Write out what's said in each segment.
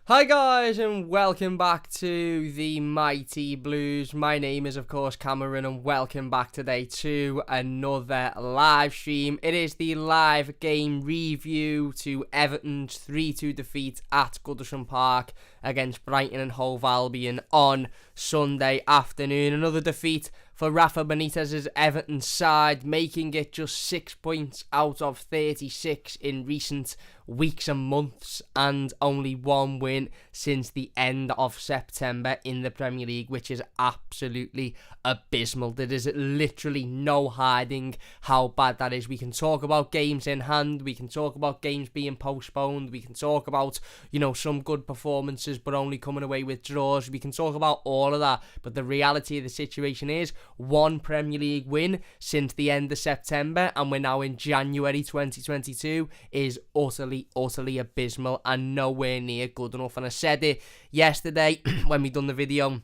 Hi guys and welcome back to the Mighty Blues. My name is of course Cameron and welcome back today to another live stream. It is the live game review to Everton's 3-2 defeat at Goodison Park against Brighton and Hove Albion on Sunday afternoon. Another defeat for Rafa Benitez's Everton side, making it just 6 points out of 36 in recent weeks and months, and only one win since the end of September in the Premier League, which is absolutely abysmal. There is literally no hiding how bad that is. We can talk about games in hand, we can talk about games being postponed, we can talk about, some good performances but only coming away with draws. We can talk about all of that, but the reality of the situation is one Premier League win since the end of September, and we're now in January 2022, is utterly abysmal and nowhere near good enough. And I said it yesterday when we done the video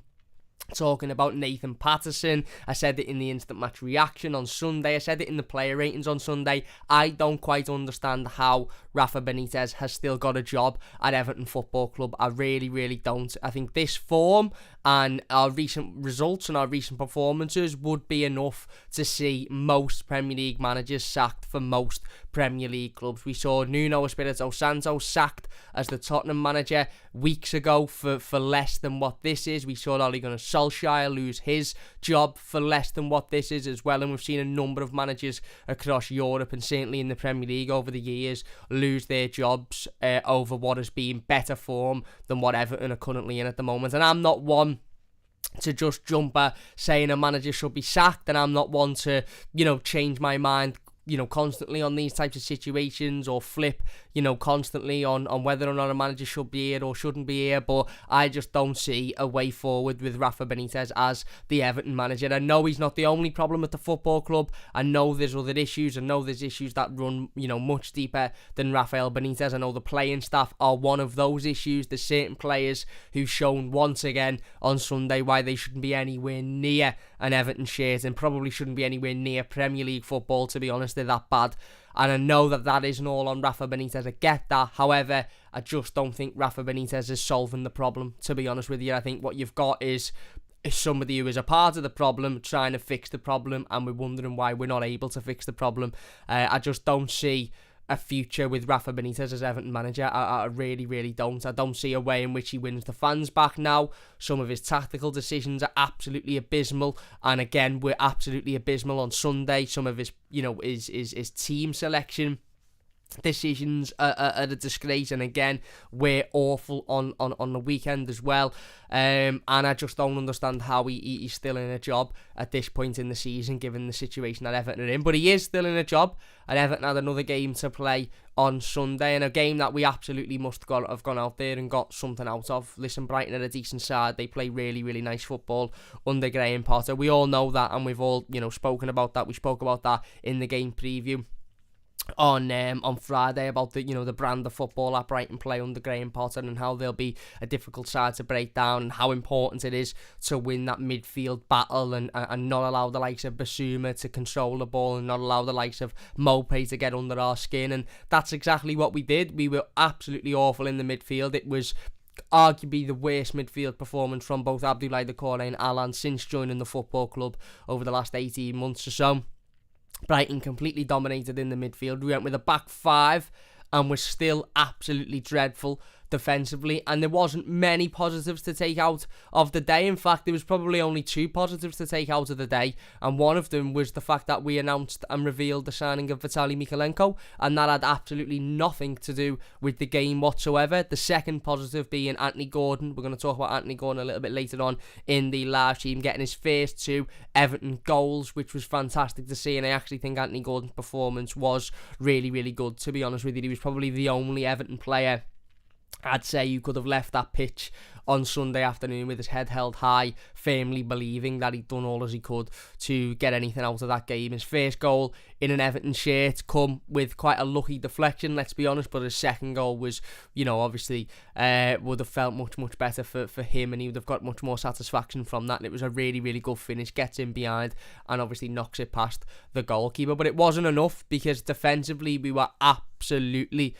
talking about Nathan Patterson. I said it in the instant match reaction on Sunday. I said it in the player ratings on Sunday. I don't quite understand how Rafa Benitez has still got a job at Everton Football Club. I really don't. I think this form and our recent results and our recent performances would be enough to see most Premier League managers sacked for most Premier League clubs. We saw Nuno Espirito Santo sacked as the Tottenham manager weeks ago for less than what this is. We saw Ole Gunnar Solskjaer lose his job for less than what this is as well, and we've seen a number of managers across Europe and certainly in the Premier League over the years lose their jobs over what has been better form than what Everton are currently in at the moment. And I'm not one to just jump at saying a manager should be sacked, and I'm not one to, change my mind constantly on these types of situations, or flip, constantly on whether or not a manager should be here or shouldn't be here. But I just don't see a way forward with Rafa Benitez as the Everton manager. I know he's not the only problem at the football club. I know there's other issues. I know there's issues that run, much deeper than Rafael Benitez. I know the playing staff are one of those issues. There's certain players who've shown once again on Sunday why they shouldn't be anywhere near an Everton shirt and probably shouldn't be anywhere near Premier League football, to be honest. They're that bad, and I know that isn't all on Rafa Benitez. I get that. However, I just don't think Rafa Benitez is solving the problem, to be honest with you. I think what you've got is somebody who is a part of the problem trying to fix the problem, and we're wondering why we're not able to fix the problem. I just don't see a future with Rafa Benitez as Everton manager. I really don't. I don't see a way in which he wins the fans back now. Some of his tactical decisions are absolutely abysmal, and again, we're absolutely abysmal on Sunday. Some of his, his team selection decisions are a disgrace, and again, we're awful on the weekend as well. And I just don't understand how he's still in a job at this point in the season, given the situation that Everton are in. But he is still in a job, and Everton had another game to play on Sunday, and a game that we absolutely must have gone out there and got something out of. Listen, Brighton are a decent side. They play really nice football under Graham Potter. We all know that, and we've all spoken about that. We spoke about that in the game preview on Friday about the brand of football that Brighton play under Graham Potter, and how they'll be a difficult side to break down, and how important it is to win that midfield battle and not allow the likes of Basuma to control the ball, and not allow the likes of Mopé to get under our skin. And that's exactly what we did. We were absolutely awful in the midfield. It was arguably the worst midfield performance from both Abdoulaye Doucouré and Alan since joining the football club over the last 18 months or so. Brighton completely dominated in the midfield. We went with a back five and was still absolutely dreadful defensively, and there wasn't many positives to take out of the day. In fact, there was probably only two positives to take out of the day, and one of them was the fact that we announced and revealed the signing of Vitaly Mykolenko, and that had absolutely nothing to do with the game whatsoever. The second positive being Anthony Gordon. We're going to talk about Anthony Gordon a little bit later on in the live stream, getting his first two Everton goals, which was fantastic to see. And I actually think Anthony Gordon's performance was really good, to be honest with you. He was probably the only Everton player I'd say you could have left that pitch on Sunday afternoon with his head held high, firmly believing that he'd done all as he could to get anything out of that game. His first goal in an Everton shirt come with quite a lucky deflection, let's be honest, but his second goal was, obviously would have felt much better for him, and he would have got much more satisfaction from that. And it was a really good finish, gets in behind and obviously knocks it past the goalkeeper. But it wasn't enough, because defensively we were absolutely absolutely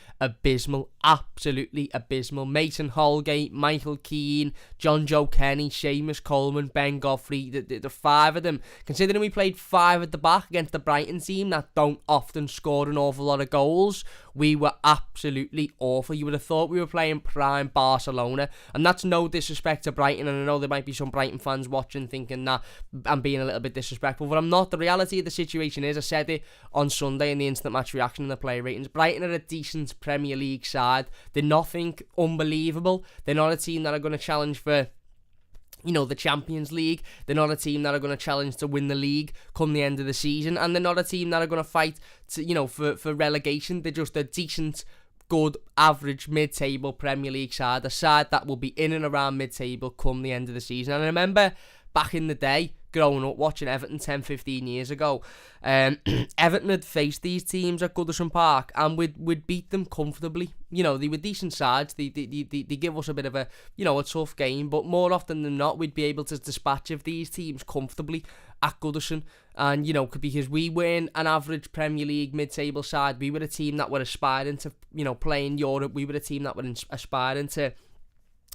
abysmal. Mason Holgate, Michael Keane, John Joe Kenny, Seamus Coleman, Ben Godfrey, the five of them. Considering we played five at the back against the Brighton team that don't often score an awful lot of goals, we were absolutely awful. You would have thought we were playing prime Barcelona, and that's no disrespect to Brighton, and I know there might be some Brighton fans watching thinking that I'm being a little bit disrespectful, but I'm not. The reality of the situation is, I said it on Sunday in the instant match reaction and the player ratings, Brighton are a decent Premier League side. They're nothing unbelievable. They're not a team that are going to challenge for, you know, the Champions League. They're not a team that are going to challenge to win the league come the end of the season, and they're not a team that are going to fight to, you know, for relegation. They're just a decent, good, average, mid-table Premier League side, a side that will be in and around mid-table come the end of the season. And I remember back in the day, growing up watching Everton 10-15 years ago, Everton had faced these teams at Goodison Park and we'd beat them comfortably. You know, they were decent sides. They give us a bit of a, you know, a tough game, but more often than not, we'd be able to dispatch of these teams comfortably at Goodison. And, you know, because we weren't an average Premier League mid-table side, we were a team that were aspiring to, you know, play in Europe. We were a team that were aspiring to,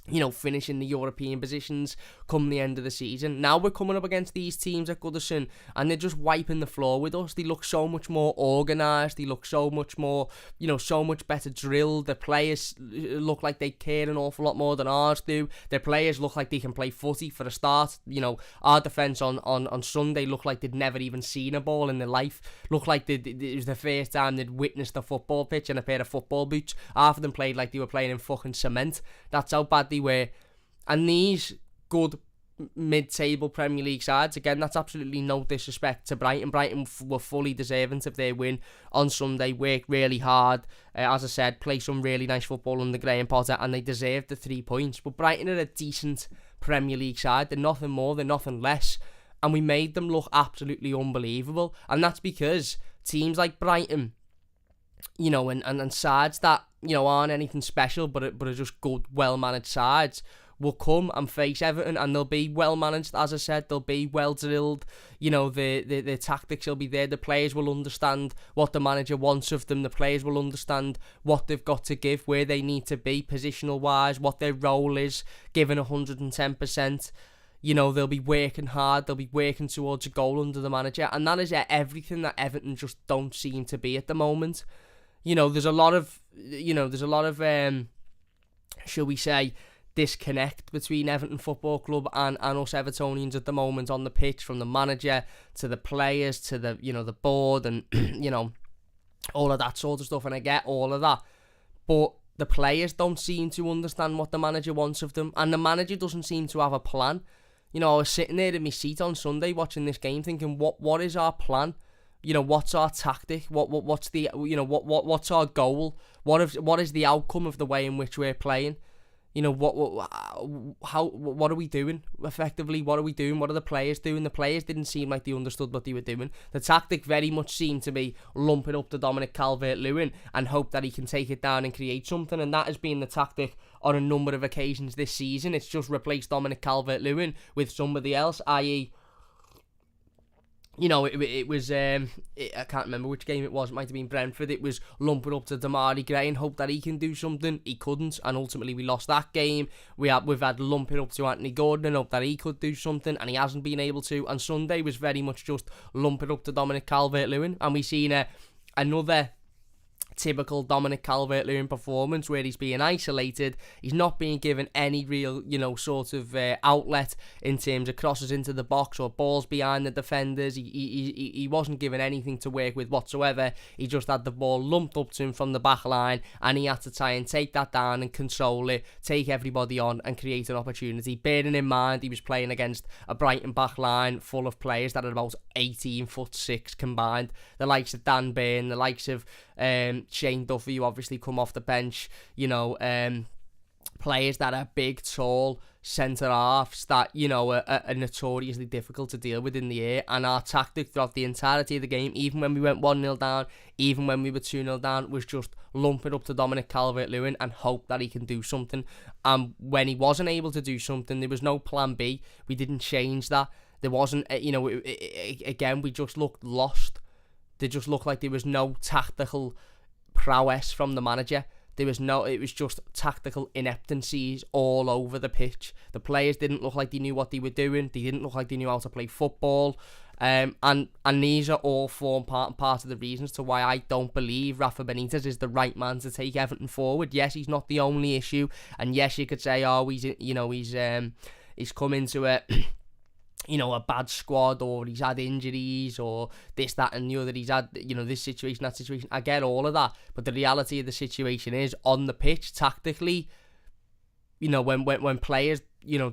you know, finish in the European positions come the end of the season. Now we're coming up against these teams at Goodison and they're just wiping the floor with us. They look so much more organised. They look so much more, you know, so much better drilled. The players look like they care an awful lot more than ours do. Their players look like they can play footy for a start. You know, our defence on Sunday looked like they'd never even seen a ball in their life. Looked like it was the first time they'd witnessed a football pitch and a pair of football boots. Half of them played like they were playing in fucking cement. That's how bad they were. And these good mid-table Premier League sides, again, that's absolutely no disrespect to Brighton. Brighton were fully deserving of their win on Sunday, worked really hard, as I said, play some really nice football under Graham Potter, and they deserved the 3 points. But Brighton are a decent Premier League side. They're nothing more, they're nothing less, and we made them look absolutely unbelievable. And that's because teams like Brighton, you know, and sides that, you know, aren't anything special but are just good, well-managed sides, will come and face Everton, and they'll be well-managed, as I said. They'll be well-drilled. You know, the tactics will be there. The players will understand what the manager wants of them. The players will understand what they've got to give, where they need to be positional-wise, what their role is, given 110%. You know, they'll be working hard. They'll be working towards a goal under the manager, and that is everything that Everton just don't seem to be at the moment. You know, there's a lot of, shall we say, disconnect between Everton Football Club and us Evertonians at the moment on the pitch, from the manager to the players to the, you know, the board and, you know, all of that sort of stuff. And I get all of that, but the players don't seem to understand what the manager wants of them, and the manager doesn't seem to have a plan. You know, I was sitting there in my seat on Sunday watching this game thinking, what is our plan? You know, what's our tactic? What's the, you know, what's our goal? What is the outcome of the way in which we're playing? You know, what are we doing effectively? What are we doing? What are the players doing? The players didn't seem like they understood what they were doing. The tactic very much seemed to be lumping up to Dominic Calvert-Lewin and hope that he can take it down and create something, and that has been the tactic on a number of occasions this season. It's just replaced Dominic Calvert-Lewin with somebody else, i.e., you know, it was, I can't remember which game it was. It might have been Brentford. It was lumping up to Damari Gray and hope that he can do something. He couldn't, and ultimately we lost that game. We've had lumping up to Anthony Gordon and hope that he could do something, and he hasn't been able to. And Sunday was very much just lumping up to Dominic Calvert-Lewin, and we've seen another typical Dominic Calvert-Lewin performance where he's being isolated. He's not being given any real, you know, sort of outlet in terms of crosses into the box or balls behind the defenders. He wasn't given anything to work with whatsoever. He just had the ball lumped up to him from the back line, and he had to try and take that down and control it, take everybody on and create an opportunity. Bearing in mind he was playing against a Brighton back line full of players that are about 18'6" combined. The likes of Dan Burn, the likes of Shane Duffy, who obviously come off the bench, you know, players that are big, tall centre-halves that, you know, are notoriously difficult to deal with in the air. And our tactic throughout the entirety of the game, even when we went 1-0 down, even when we were 2-0 down, was just lump it up to Dominic Calvert-Lewin and hope that he can do something. And when he wasn't able to do something, there was no plan B. We didn't change that. There wasn't, you know, again, we just looked lost. They just looked like there was no tactical prowess from the manager. It was just tactical ineptencies all over the pitch. The players didn't look like they knew what they were doing. They didn't look like they knew how to play football. And these are all form part of the reasons to why I don't believe Rafa Benitez is the right man to take Everton forward. Yes, he's not the only issue, and yes, you could say, oh, he's come into a a bad squad, or he's had injuries, or this, that, and the other. He's had this situation, that situation. I get all of that, but the reality of the situation is, on the pitch, tactically, when players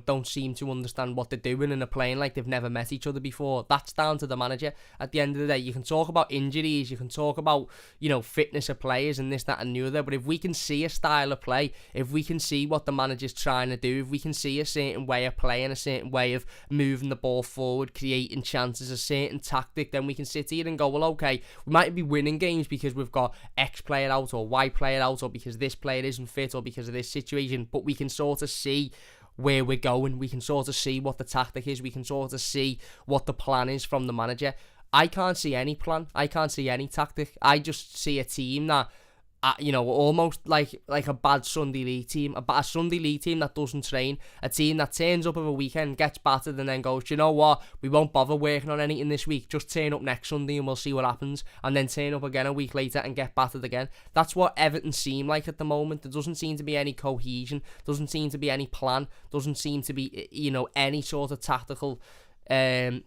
don't seem to understand what they're doing and are playing like they've never met each other before, that's down to the manager. At the end of the day, you can talk about injuries, you can talk about fitness of players and this, that, and the other, but if we can see a style of play, if we can see what the manager's trying to do, if we can see a certain way of playing, a certain way of moving the ball forward, creating chances, a certain tactic, then we can sit here and go, well, okay, we might be winning games because we've got X player out or Y player out, or because this player isn't fit, or because of this situation, but we can sort of see where we're going. We can sort of see what the tactic is. We can sort of see what the plan is from the manager. I can't see any plan. I can't see any tactic. I just see a team that, almost like a bad Sunday League team. A Sunday League team that doesn't train. A team that turns up over a weekend, gets battered, and then goes, do you know what? We won't bother working on anything this week. Just turn up next Sunday and we'll see what happens. And then turn up again a week later and get battered again. That's what Everton seem like at the moment. There doesn't seem to be any cohesion. Doesn't seem to be any plan. Doesn't seem to be, any sort of tactical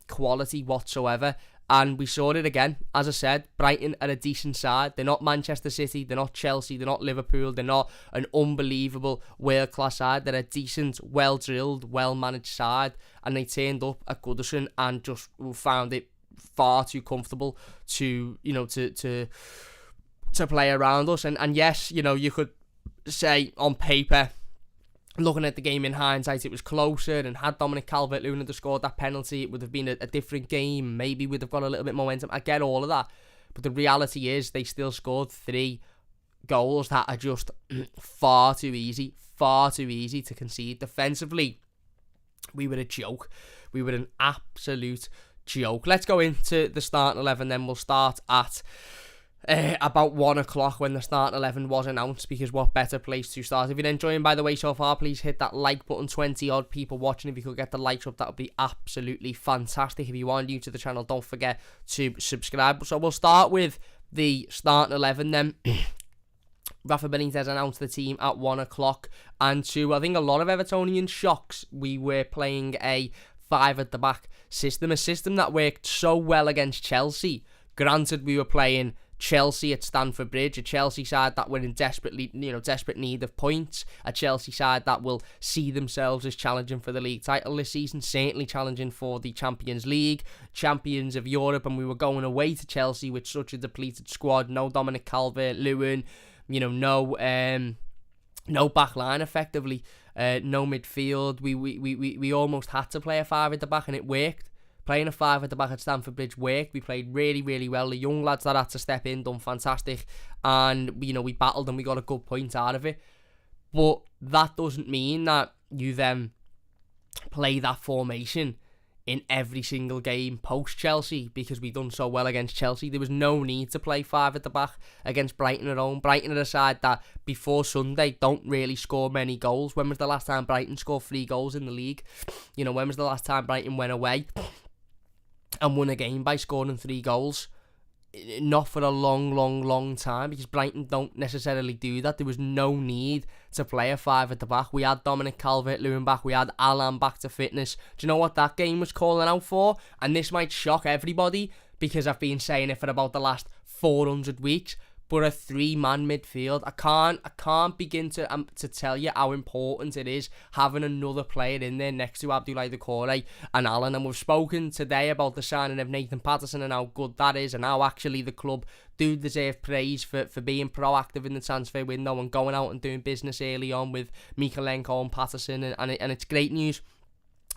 quality whatsoever. And we saw it again. As I said, Brighton are a decent side. They're not Manchester City, they're not Chelsea, they're not Liverpool, they're not an unbelievable world-class side. They're a decent, well-drilled, well-managed side. And they turned up at Goodison and just found it far too comfortable to play around us. And yes, you could say on paper, looking at the game in hindsight, it was closer, and had Dominic Calvert-Lewin had scored that penalty, it would have been a different game. Maybe we'd have got a little bit more momentum. I get all of that, but the reality is they still scored 3 goals that are just far too easy to concede. Defensively, we were a joke. We were an absolute joke. Let's go into the starting 11, then we'll start at about 1 o'clock when the starting 11 was announced, because what better place to start. If you're enjoying, by the way, so far, please hit that like button. 20 odd people watching. If you could get the likes up, that would be absolutely fantastic. If you are new to the channel, don't forget to subscribe. So we'll start with the starting 11 then. Rafa Benitez announced the team at 1 o'clock, and to, I think, a lot of Evertonian shocks, we were playing a 5 at the back system, a system that worked so well against Chelsea. Granted, we were playing Chelsea at Stamford Bridge, a Chelsea side that were in desperate need of points, a Chelsea side that will see themselves as challenging for the league title this season, certainly challenging for the Champions League, champions of Europe, and we were going away to Chelsea with such a depleted squad. No Dominic Calvert-Lewin, no back line effectively, no midfield. We almost had to play a 5 at the back, and it worked. Playing a 5 at the back at Stamford Bridge worked. We played really, really well. The young lads that had to step in done fantastic, and we battled and we got a good point out of it. But that doesn't mean that you then play that formation in every single game post Chelsea, because we done so well against Chelsea. There was no need to play 5 at the back against Brighton at home. Brighton are a side that before Sunday don't really score many goals. When was the last time Brighton scored 3 goals in the league? When was the last time Brighton went away and won a game by scoring 3 goals? Not for a long time, because Brighton don't necessarily do that. There was no need to play a 5 at the back. We had Dominic Calvert-Lewin back, we had Alan back to fitness. Do you know what that game was calling out for? And this might shock everybody, because I've been saying it for about the last 400 weeks, but a 3-man midfield. I can't begin to tell you how important it is having another player in there next to Abdoulaye Doucouré and Alan. And we've spoken today about the signing of Nathan Patterson and how good that is, and how actually the club do deserve praise for being proactive in the transfer window and going out and doing business early on with Mikalenko and Patterson, and it's great news.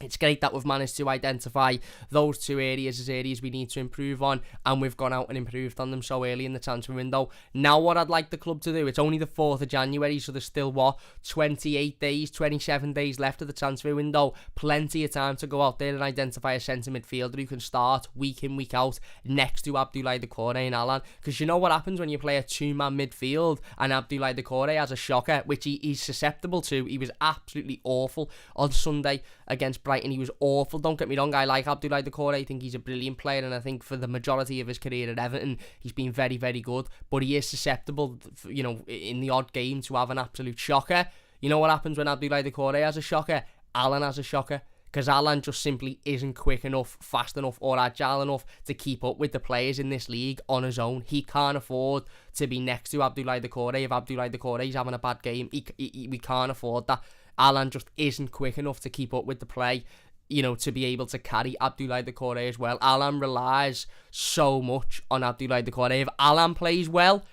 It's great that we've managed to identify those two areas as areas we need to improve on, and we've gone out and improved on them so early in the transfer window. Now what I'd like the club to do, it's only the 4th of January, so there's still, 28 days, 27 days left of the transfer window. Plenty of time to go out there and identify a centre midfielder who can start week in, week out next to Abdoulaye Doucouré and Allan. Because you know what happens when you play a two-man midfield and Abdoulaye Doucouré has a shocker, which he's susceptible to. He was absolutely awful on Sunday against Brighton. He was awful. Don't get me wrong, I like Abdoulaye Doucouré. I think he's a brilliant player, and I think for the majority of his career at Everton, he's been very, very good. But he is susceptible, in the odd game to have an absolute shocker. You know what happens when Abdoulaye Doucouré has a shocker? Allan has a shocker. Because Allan just simply isn't quick enough, fast enough, or agile enough to keep up with the players in this league on his own. He can't afford to be next to Abdoulaye Doucouré. If Abdoulaye Doucouré is having a bad game, we can't afford that. Allan just isn't quick enough to keep up with the play, to be able to carry Abdoulaye Doucouré as well. Allan relies so much on Abdoulaye Doucouré. If Allan plays well,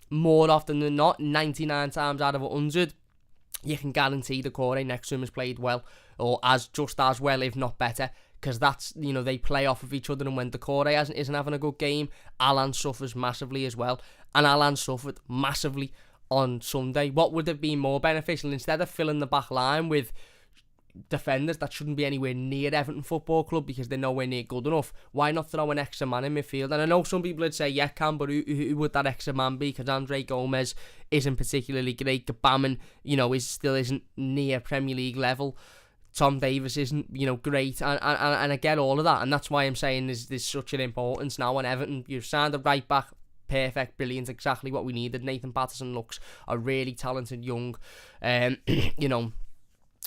more often than not, 99 times out of 100, you can guarantee Doucouré next to him has played well, or just as well, if not better. Because that's, they play off of each other, and when Doucouré isn't having a good game, Allan suffers massively as well. And Allan suffered massively on Sunday. What would have been more beneficial, instead of filling the back line with defenders that shouldn't be anywhere near Everton Football Club because they're nowhere near good enough, why not throw an extra man in midfield? And I know some people would say, yeah, Cam, but who would that extra man be? Because Andre Gomez isn't particularly great. Gbamin, still isn't near Premier League level. Tom Davis isn't, great, and I get all of that, and that's why I'm saying there's such an importance now on Everton. You've signed a right back. Perfect, brilliant, exactly what we needed. Nathan Patterson looks a really talented young,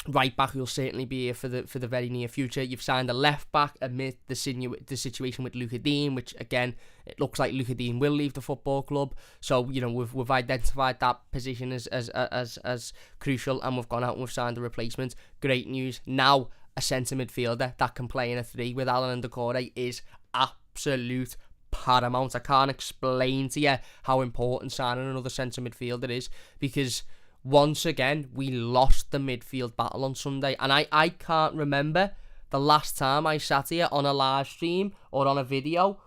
right back who'll certainly be here for the very near future. You've signed a left back amid the situation with Luca Dean, which again, it looks like Luca Dean will leave the football club. So we've identified that position as crucial, and we've gone out and we've signed a replacement. Great news. Now a centre midfielder that can play in a 3 with Allan and Doucouré is absolute paramount. I can't explain to you how important signing another centre midfielder is, because once again we lost the midfield battle on Sunday, and I can't remember the last time I sat here on a live stream or on a video,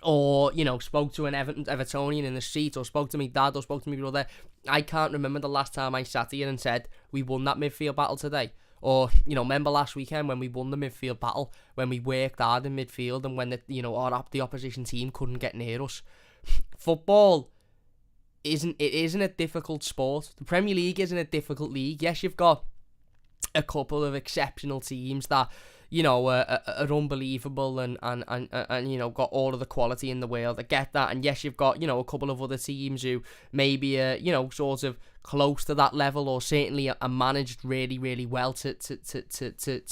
or spoke to an Evertonian in the street, or spoke to my dad, or spoke to my brother. I can't remember the last time I sat here and said we won that midfield battle today. Or, remember last weekend when we won the midfield battle, when we worked hard in midfield, and when the opposition team couldn't get near us. Football isn't a difficult sport. The Premier League isn't a difficult league. Yes, you've got a couple of exceptional teams that are unbelievable and got all of the quality in the world. I get that. And yes, you've got a couple of other teams who maybe sort of close to that level, or certainly are managed really, really well to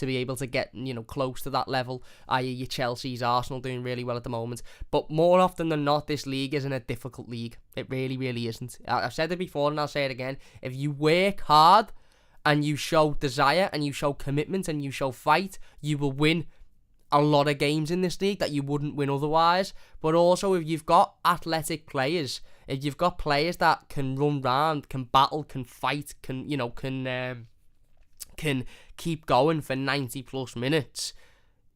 be able to get close to that level, i.e. your Chelsea's, Arsenal doing really well at the moment. But more often than not, this league isn't a difficult league. It really, really isn't. I've said it before and I'll say it again. If you work hard and you show desire and you show commitment and you show fight, you will win a lot of games in this league that you wouldn't win otherwise. But also, if you've got athletic players, if you've got players that can run round, can battle, can fight, can keep going for 90 plus minutes,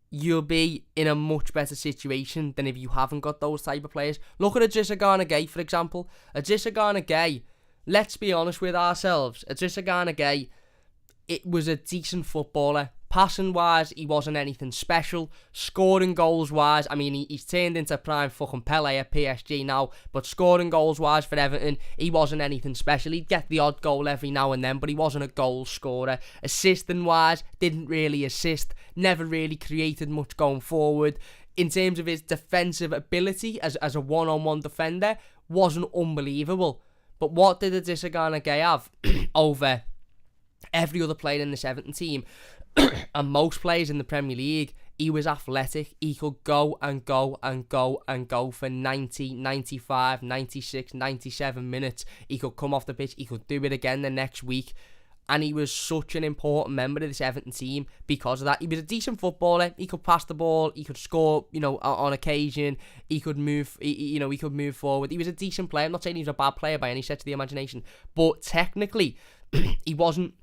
you'll be in a much better situation than if you haven't got those type of players. Look at Idrissa Gana Gueye, for example. Idrissa Gana Gueye, let's be honest with ourselves. Idrissa Gana Gueye, it was a decent footballer. Passing-wise, he wasn't anything special. Scoring goals-wise, I mean, he's turned into prime fucking Pele at PSG now, but scoring goals-wise for Everton, he wasn't anything special. He'd get the odd goal every now and then, but he wasn't a goal scorer. Assisting-wise, didn't really assist, never really created much going forward. In terms of his defensive ability as a one-on-one defender, wasn't unbelievable. But what did Idrissa Gana Gueye have over every other player in this Everton team? And most players in the Premier League, he was athletic. He could go and go and go and go for 90, 95, 96, 97 minutes. He could come off the pitch. He could do it again the next week. And he was such an important member of this Everton team because of that. He was a decent footballer. He could pass the ball. He could score, on occasion. He could move, he could move forward. He was a decent player. I'm not saying he was a bad player by any stretch of the imagination. But technically, he wasn't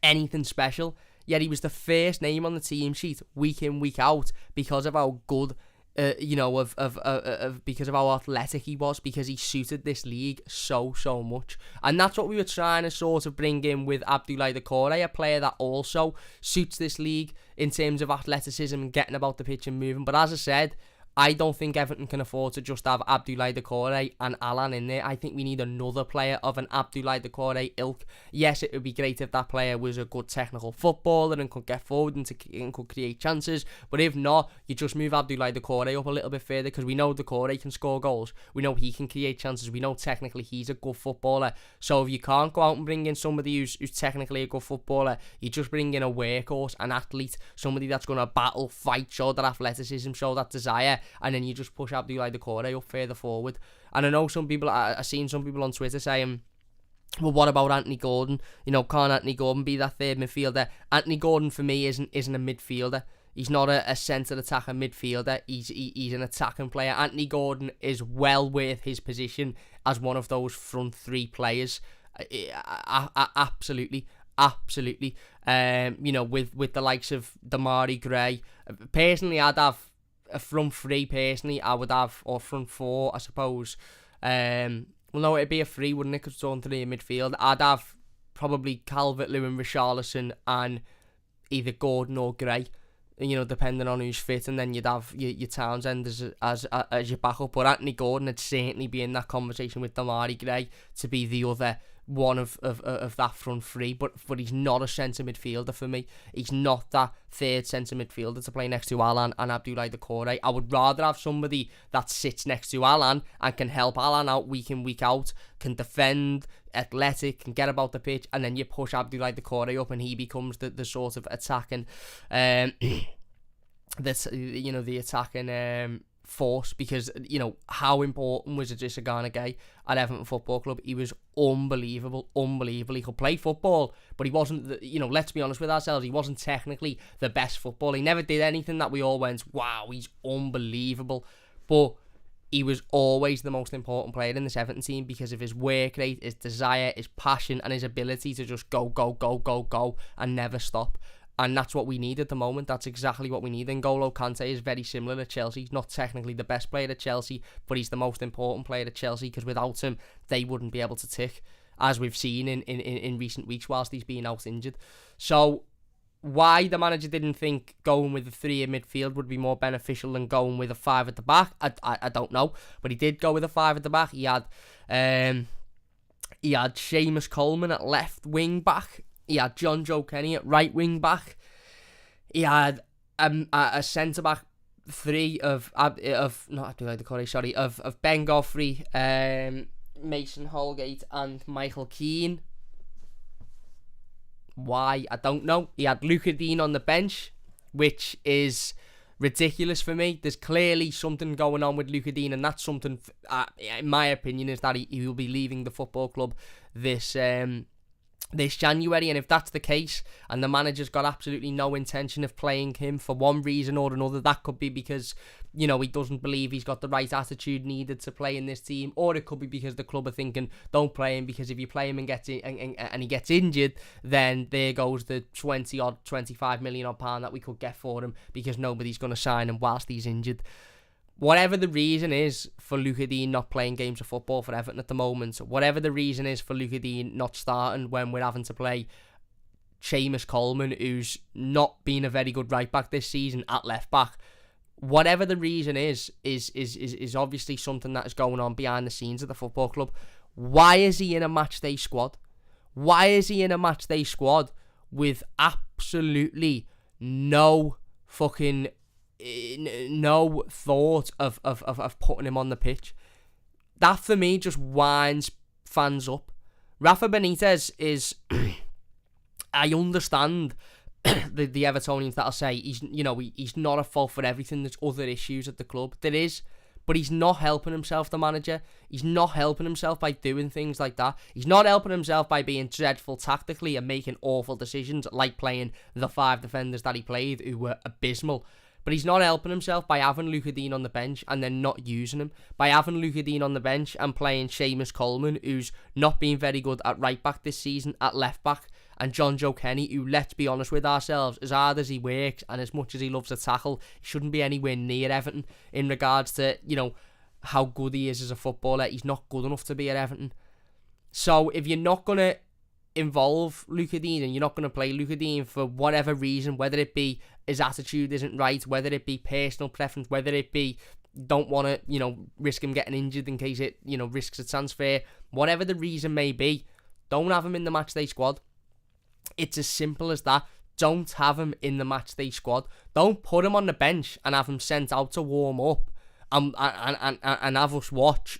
anything special. yet he was the first name on the team sheet week in, week out because of how good, because of how athletic he was, because he suited this league so much. And that's what we were trying to sort of bring in with Abdoulaye Doucouré, a player that also suits this league in terms of athleticism and getting about the pitch and moving. But as I said, I don't think Everton can afford to just have Abdoulaye Doucouré and Allan in there. I think we need another player of an Abdoulaye Doucouré ilk. Yes, it would be great if that player was a good technical footballer and could get forward and could create chances. But if not, you just move Abdoulaye Doucouré up a little bit further, because we know Doucouré can score goals. We know he can create chances. We know technically he's a good footballer. So if you can't go out and bring in somebody who's technically a good footballer, you just bring in a workhorse, an athlete, somebody that's going to battle, fight, show that athleticism, show that desire, and then you just push Abdoulaye Doucouré up further forward. And I know some people, I've seen some people on Twitter saying, well, what about Anthony Gordon? Can't Anthony Gordon be that third midfielder? Anthony Gordon, for me, isn't a midfielder. He's not a centre attacker midfielder. He's an attacking player. Anthony Gordon is well worth his position as one of those front three players. Absolutely. With the likes of Damari Gray. Personally, I'd have a front three. I would have, or front four, I suppose. Well, no, it'd be a three, wouldn't it? Because it's on three in midfield. I'd have probably Calvert-Lewin, Richarlison, and either Gordon or Gray, depending on who's fit. And then you'd have your Townsend as your backup. But Anthony Gordon would certainly be in that conversation with Damari Gray to be the other one of that front three, but he's not a centre midfielder for me. He's not that third centre midfielder to play next to Allan and Abdoulaye Doucouré. I would rather have somebody that sits next to Allan and can help Allan out week in, week out, can defend, athletic, can get about the pitch, and then you push Abdoulaye Doucouré up and he becomes the sort of attacking the attacking force. Because how important was Idrissa Gana Gueye at Everton Football Club? He was unbelievable. He could play football, but he wasn't let's be honest with ourselves, he wasn't technically the best footballer. He never did anything that we all went, wow, he's unbelievable. But he was always the most important player in this Everton team because of his work rate, his desire, his passion, and his ability to just go and never stop. And that's what we need at the moment. That's exactly what we need. N'Golo Kante is very similar to Chelsea. He's not technically the best player at Chelsea, but he's the most important player at Chelsea, because without him, they wouldn't be able to tick, as we've seen in recent weeks whilst he's been out injured. So why the manager didn't think going with the three in midfield would be more beneficial than going with a five at the back, I don't know. But he did go with a five at the back. He had Seamus Coleman at left wing back. He had John Joe Kenny at right wing back. He had a centre back three of Ben Godfrey, Mason Holgate, and Michael Keane. Why? I don't know. He had Luca Dean on the bench, which is ridiculous for me. There's clearly something going on with Luca Dean, and that's something, in my opinion, is that he will be leaving the football club this January. And if that's the case, and the manager's got absolutely no intention of playing him for one reason or another, that could be because he doesn't believe he's got the right attitude needed to play in this team, or it could be because the club are thinking, don't play him, because if you play him and he gets injured, then there goes the 25 million odd pound that we could get for him, because nobody's going to sign him whilst he's injured. Whatever the reason is for Luca Dean not playing games of football for Everton at the moment, whatever the reason is for Luca Dean not starting when we're having to play Seamus Coleman, who's not been a very good right back this season, at left back, whatever the reason is obviously something that is going on behind the scenes at the football club. Why is he in a matchday squad? Why is he in a matchday squad with absolutely no thought of putting him on the pitch? That for me just winds fans up. Rafa Benitez is I understand the Evertonians that'll say he's not at fault for everything. There's other issues at the club. There is, but he's not helping himself, the manager. He's not helping himself by doing things like that. He's not helping himself by being dreadful tactically and making awful decisions, like playing the 5 defenders that he played, who were abysmal. But he's not helping himself by having Luca Dean on the bench and then not using him. By having Luca Dean on the bench and playing Seamus Coleman, who's not been very good at right back this season, at left back, and John Joe Kenny, who, let's be honest with ourselves, as hard as he works and as much as he loves to tackle, he shouldn't be anywhere near Everton in regards to, how good he is as a footballer. He's not good enough to be at Everton. So if you're not going to involve Luca Dean and you're not going to play Luca Dean for whatever reason, whether it be his attitude isn't right, whether it be personal preference, whether it be don't want to, risk him getting injured in case it, risks a transfer, whatever the reason may be, don't have him in the matchday squad. It's as simple as that. Don't have him in the matchday squad. Don't put him on the bench and have him sent out to warm up and have us watch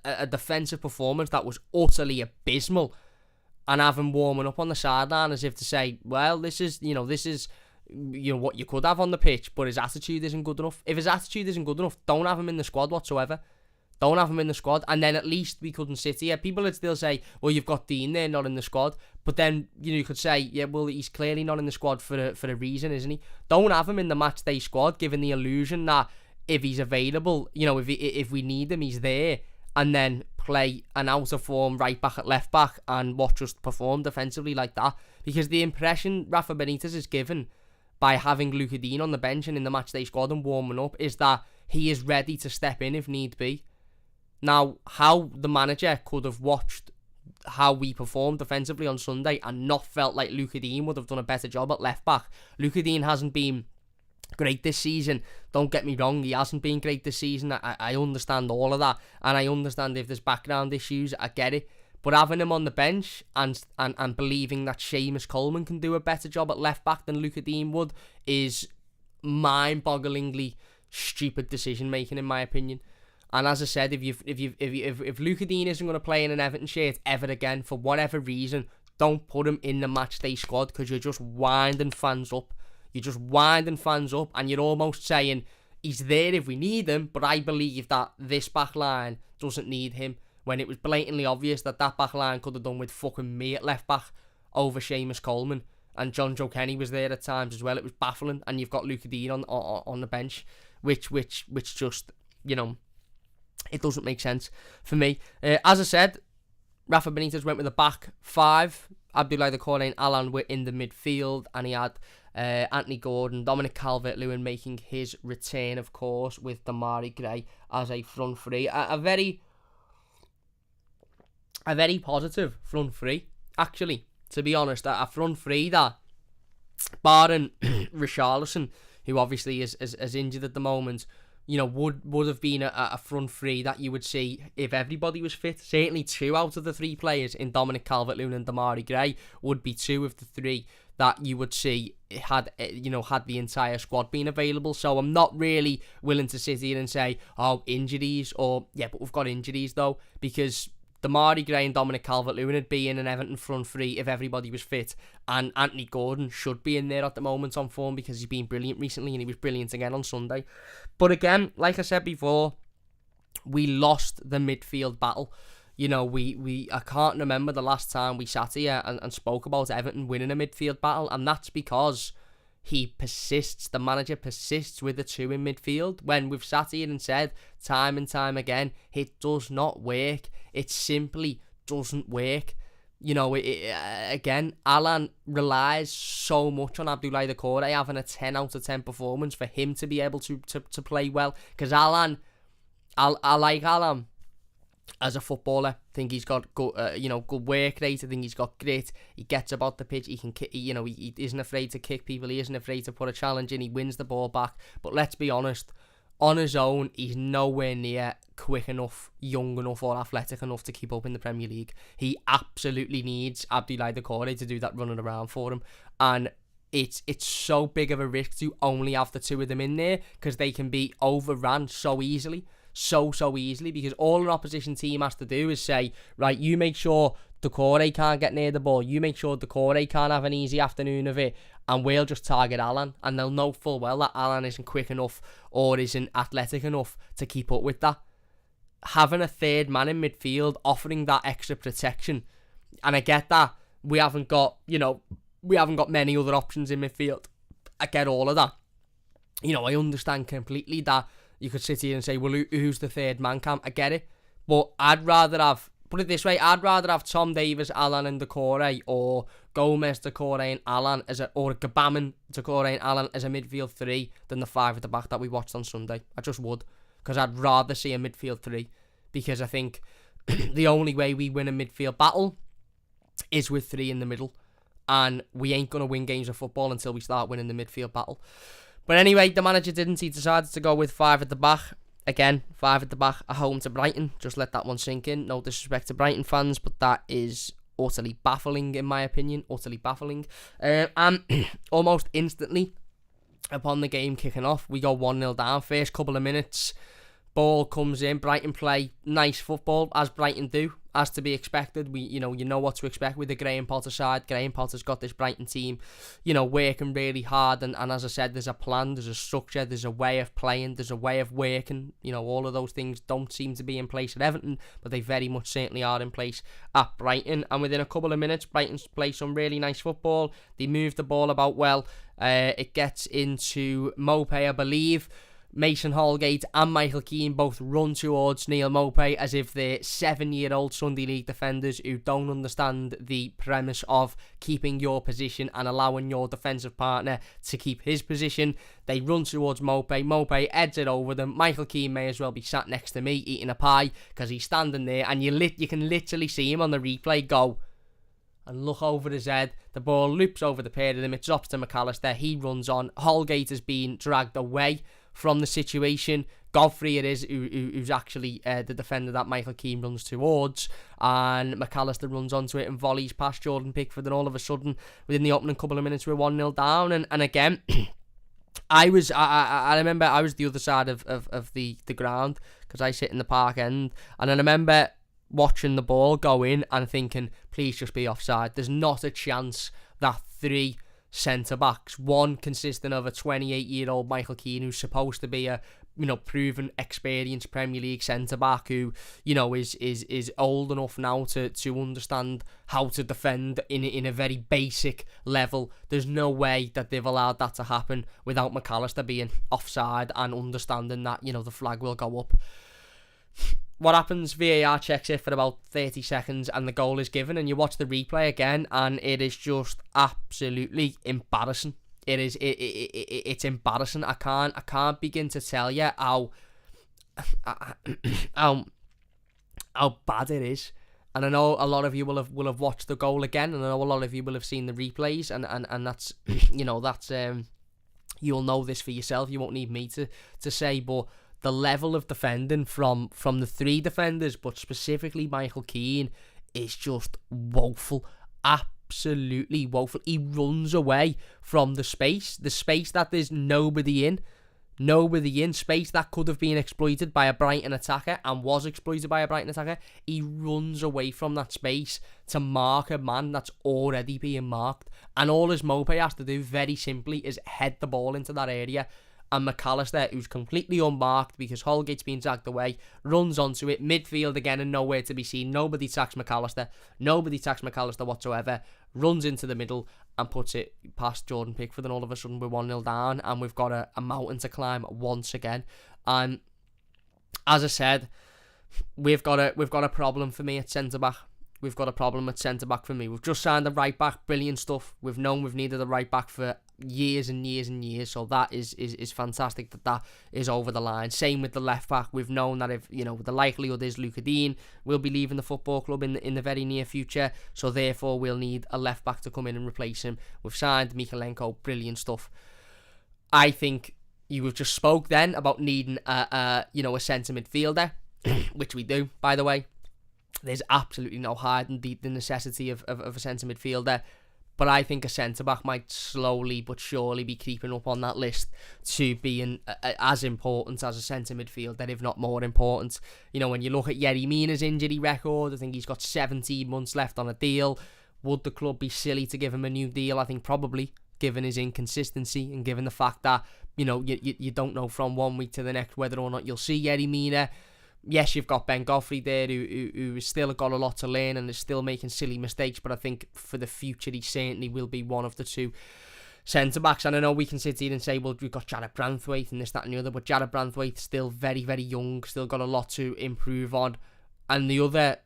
a defensive performance that was utterly abysmal and have him warming up on the sideline as if to say, well, this is what you could have on the pitch, but his attitude isn't good enough. If his attitude isn't good enough, don't have him in the squad whatsoever. Don't have him in the squad, and then at least we couldn't sit here. People would still say, well, you've got Dean there, not in the squad. But then, you could say, yeah, well, he's clearly not in the squad for a reason, isn't he? Don't have him in the matchday squad, giving the illusion that if he's available, if we need him, he's there, and then play an out-of-form right-back at left-back and watch us perform defensively like that. Because the impression Rafa Benitez is given by having Luca Dean on the bench and in the matchday squad and warming up is that he is ready to step in if need be. Now, how the manager could have watched how we performed defensively on Sunday and not felt like Luca Dean would have done a better job at left back. Luca Dean hasn't been great this season. Don't get me wrong, he hasn't been great this season. I understand all of that, and I understand if there's background issues, I get it. But having him on the bench and believing that Seamus Coleman can do a better job at left back than Luca Dean would is mind-bogglingly stupid decision making, in my opinion. And as I said, if Luca Dean isn't going to play in an Everton shirt ever again for whatever reason, don't put him in the matchday squad because you're just winding fans up. You're just winding fans up, and you're almost saying he's there if we need him, but I believe that this back line doesn't need him, when it was blatantly obvious that back line could have done with fucking me at left back over Seamus Coleman, and John Joe Kenny was there at times as well. It was baffling, and you've got Luca Dean on the bench, which just, it doesn't make sense for me. As I said, Rafa Benitez went with a back five. Abdoulaye Doucouré and Alan were in the midfield, and he had Anthony Gordon, Dominic Calvert-Lewin making his return, of course, with Demarai Gray as a front three. A very positive front three, actually, to be honest. A front three that, barring Richarlison, who obviously is injured at the moment, would have been a front three that you would see if everybody was fit. Certainly 2 out of the 3 players in Dominic Calvert-Lewin and Demarai Gray would be 2 of the 3 that you would see had the entire squad been available. So I'm not really willing to sit here and say, injuries, but we've got injuries though, because Demarai Gray and Dominic Calvert-Lewin would be in an Everton front three if everybody was fit, and Anthony Gordon should be in there at the moment on form because he's been brilliant recently, and he was brilliant again on Sunday. But again, like I said before, we lost the midfield battle. I can't remember the last time we sat here and spoke about Everton winning a midfield battle, and that's because the manager persists with the 2 in midfield, when we've sat here and said time and time again, it does not work. It simply doesn't work. Again, Alan relies so much on Abdoulaye Doucouré having a 10 out of 10 performance for him to be able to play well, because I like Alan as a footballer. I think he's got good work rate. I think he's got grit. He gets about the pitch. He can kick. He isn't afraid to kick people. He isn't afraid to put a challenge in. He wins the ball back. But let's be honest, on his own, he's nowhere near quick enough, young enough, or athletic enough to keep up in the Premier League. He absolutely needs Abdoulaye Doucouré to do that running around for him, and it's so big of a risk to only have the 2 of them in there, because they can be overrun so easily. So easily, because all an opposition team has to do is say, right, you make sure Doucouré can't get near the ball, you make sure Doucouré can't have an easy afternoon of it, and we'll just target Alan, and they'll know full well that Alan isn't quick enough or isn't athletic enough to keep up with that. Having a third man in midfield, offering that extra protection, and I get that we haven't got many other options in midfield. I get all of that. I understand completely that you could sit here and say, well, who's the third man, Cam? I get it. But I'd rather have put it this way, I'd rather have Tom Davies, Allan and Doucouré, or Gomez, Doucouré and Allan, or Gbamin, Doucouré and Allan as a midfield three than the five at the back that we watched on Sunday. I just would, because I'd rather see a midfield three, because I think the only way we win a midfield battle is with three in the middle, and we ain't going to win games of football until we start winning the midfield battle. But anyway, the manager didn't. He decided to go with five at the back. Again, five at the back at home to Brighton. Just let that one sink in. No disrespect to Brighton fans, but that is utterly baffling in my opinion. Utterly baffling. And almost instantly, upon the game kicking off, we go 1-0 down. First couple of minutes, ball comes in. Brighton play nice football, as Brighton do, as to be expected. You know what to expect with the Graham Potter side. Graham Potter's got this Brighton team, working really hard. And as I said, there's a plan, there's a structure, there's a way of playing, there's a way of working. All of those things don't seem to be in place at Everton, but they very much certainly are in place at Brighton. And within a couple of minutes, Brighton play some really nice football. They move the ball about well. It gets into Maupay, I believe. Mason Holgate and Michael Keane both run towards Neil Maupay as if they're 7-year-old Sunday League defenders who don't understand the premise of keeping your position and allowing your defensive partner to keep his position. They run towards Maupay. Maupay heads it over them. Michael Keane may as well be sat next to me eating a pie, because he's standing there and you can literally see him on the replay go and look over his head. The ball loops over the pair of them. It drops to McAllister. He runs on. Holgate has been dragged away from the situation. Godfrey it is who's actually the defender that Michael Keane runs towards, and McAllister runs onto it and volleys past Jordan Pickford, and all of a sudden within the opening couple of minutes we're 1-0 down. And again, I remember I was the other side of the ground, because I sit in the park end, and I remember watching the ball go in and thinking, please just be offside. There's not a chance that three centre-backs, one consisting of a 28-year-old Michael Keane, who's supposed to be a proven, experienced Premier League centre-back, who is old enough now to understand how to defend in a very basic level. There's no way that they've allowed that to happen without McAllister being offside and understanding that the flag will go up. What happens? VAR checks it for about 30 seconds and the goal is given, and you watch the replay again and it is just absolutely embarrassing. It's embarrassing. I can't begin to tell you how bad it is. And I know a lot of you will have watched the goal again, and I know a lot of you will have seen the replays, and that's you'll know this for yourself. You won't need me to say, but the level of defending from the three defenders, but specifically Michael Keane, is just woeful. Absolutely woeful. He runs away from the space that there's nobody in, space that could have been exploited by a Brighton attacker and was exploited by a Brighton attacker. He runs away from that space to mark a man that's already being marked, and all his Maupay has to do, very simply, is head the ball into that area. And McAllister, who's completely unmarked because Holgate's been dragged away, runs onto it, midfield again and nowhere to be seen. Nobody attacks McAllister whatsoever, runs into the middle and puts it past Jordan Pickford, and all of a sudden we're 1-0 down and we've got a mountain to climb once again. And as I said, we've got a problem for me at centre-back. We've got a problem at centre-back for me. We've just signed a right-back, brilliant stuff. We've known we've needed a right-back for years and years and years, so that is fantastic that is over the line. Same with the left-back. We've known that if, the likelihood is Luca Dean will be leaving the football club in the very near future, so therefore we'll need a left-back to come in and replace him. We've signed Mikalenko, brilliant stuff. I think you have just spoke then about needing a centre midfielder, which we do, by the way. There's absolutely no hiding the necessity of a centre midfielder, but I think a centre-back might slowly but surely be creeping up on that list to being as important as a centre midfielder, if not more important. When you look at Yerry Mina's injury record, I think he's got 17 months left on a deal. Would the club be silly to give him a new deal? I think probably, given his inconsistency and given the fact that, you don't know from one week to the next whether or not you'll see Yerry Mina. Yes, you've got Ben Godfrey there who has still got a lot to learn and is still making silly mistakes, but I think for the future he certainly will be one of the two centre-backs. And I know we can sit here and say, well, we've got Jared Branthwaite and this, that and the other, but Jared Branthwaite's still very, very young, still got a lot to improve on. And the other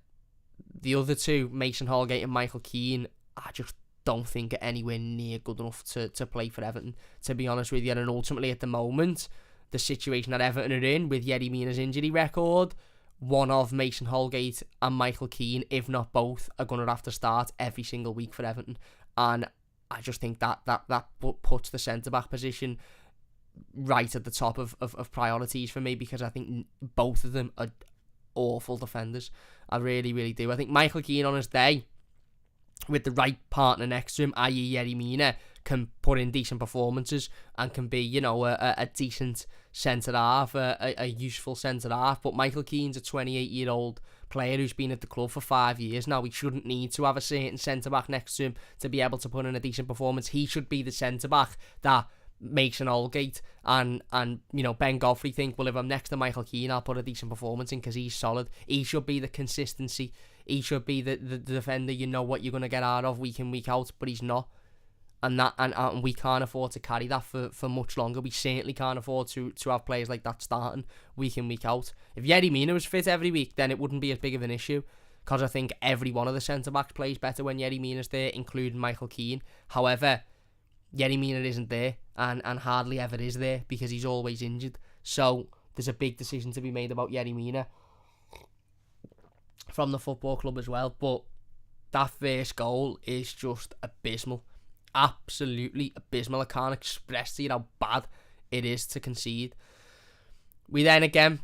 the other two, Mason Holgate and Michael Keane, I just don't think are anywhere near good enough to play for Everton, to be honest with you. And ultimately, at the moment, the situation that Everton are in with Yerry Mina's injury record, one of Mason Holgate and Michael Keane, if not both, are going to have to start every single week for Everton. And I just think that puts the centre-back position right at the top of priorities for me, because I think both of them are awful defenders. I really, really do. I think Michael Keane on his day, with the right partner next to him, i.e. Yerry Mina, can put in decent performances and can be, you know, a decent centre-half, a useful centre-half. But Michael Keane's a 28-year-old player who's been at the club for 5 years now. He shouldn't need to have a certain centre-back next to him to be able to put in a decent performance. He should be the centre-back that Mason Holgate and you know, Ben Godfrey think, well, if I'm next to Michael Keane, I'll put a decent performance in because he's solid. He should be the consistency. He should be the defender you know what you're going to get out of week in, week out, but he's not. And we can't afford to carry that for much longer. We certainly can't afford to have players like that starting week in, week out. If Yerry Mina was fit every week, then it wouldn't be as big of an issue, because I think every one of the centre-backs plays better when Yerry Mina's there, including Michael Keane. However, Yerry Mina isn't there, and hardly ever is there, because he's always injured. So there's a big decision to be made about Yerry Mina from the football club as well. But that first goal is just abysmal. Absolutely abysmal. I can't express to you how bad it is to concede. We then again,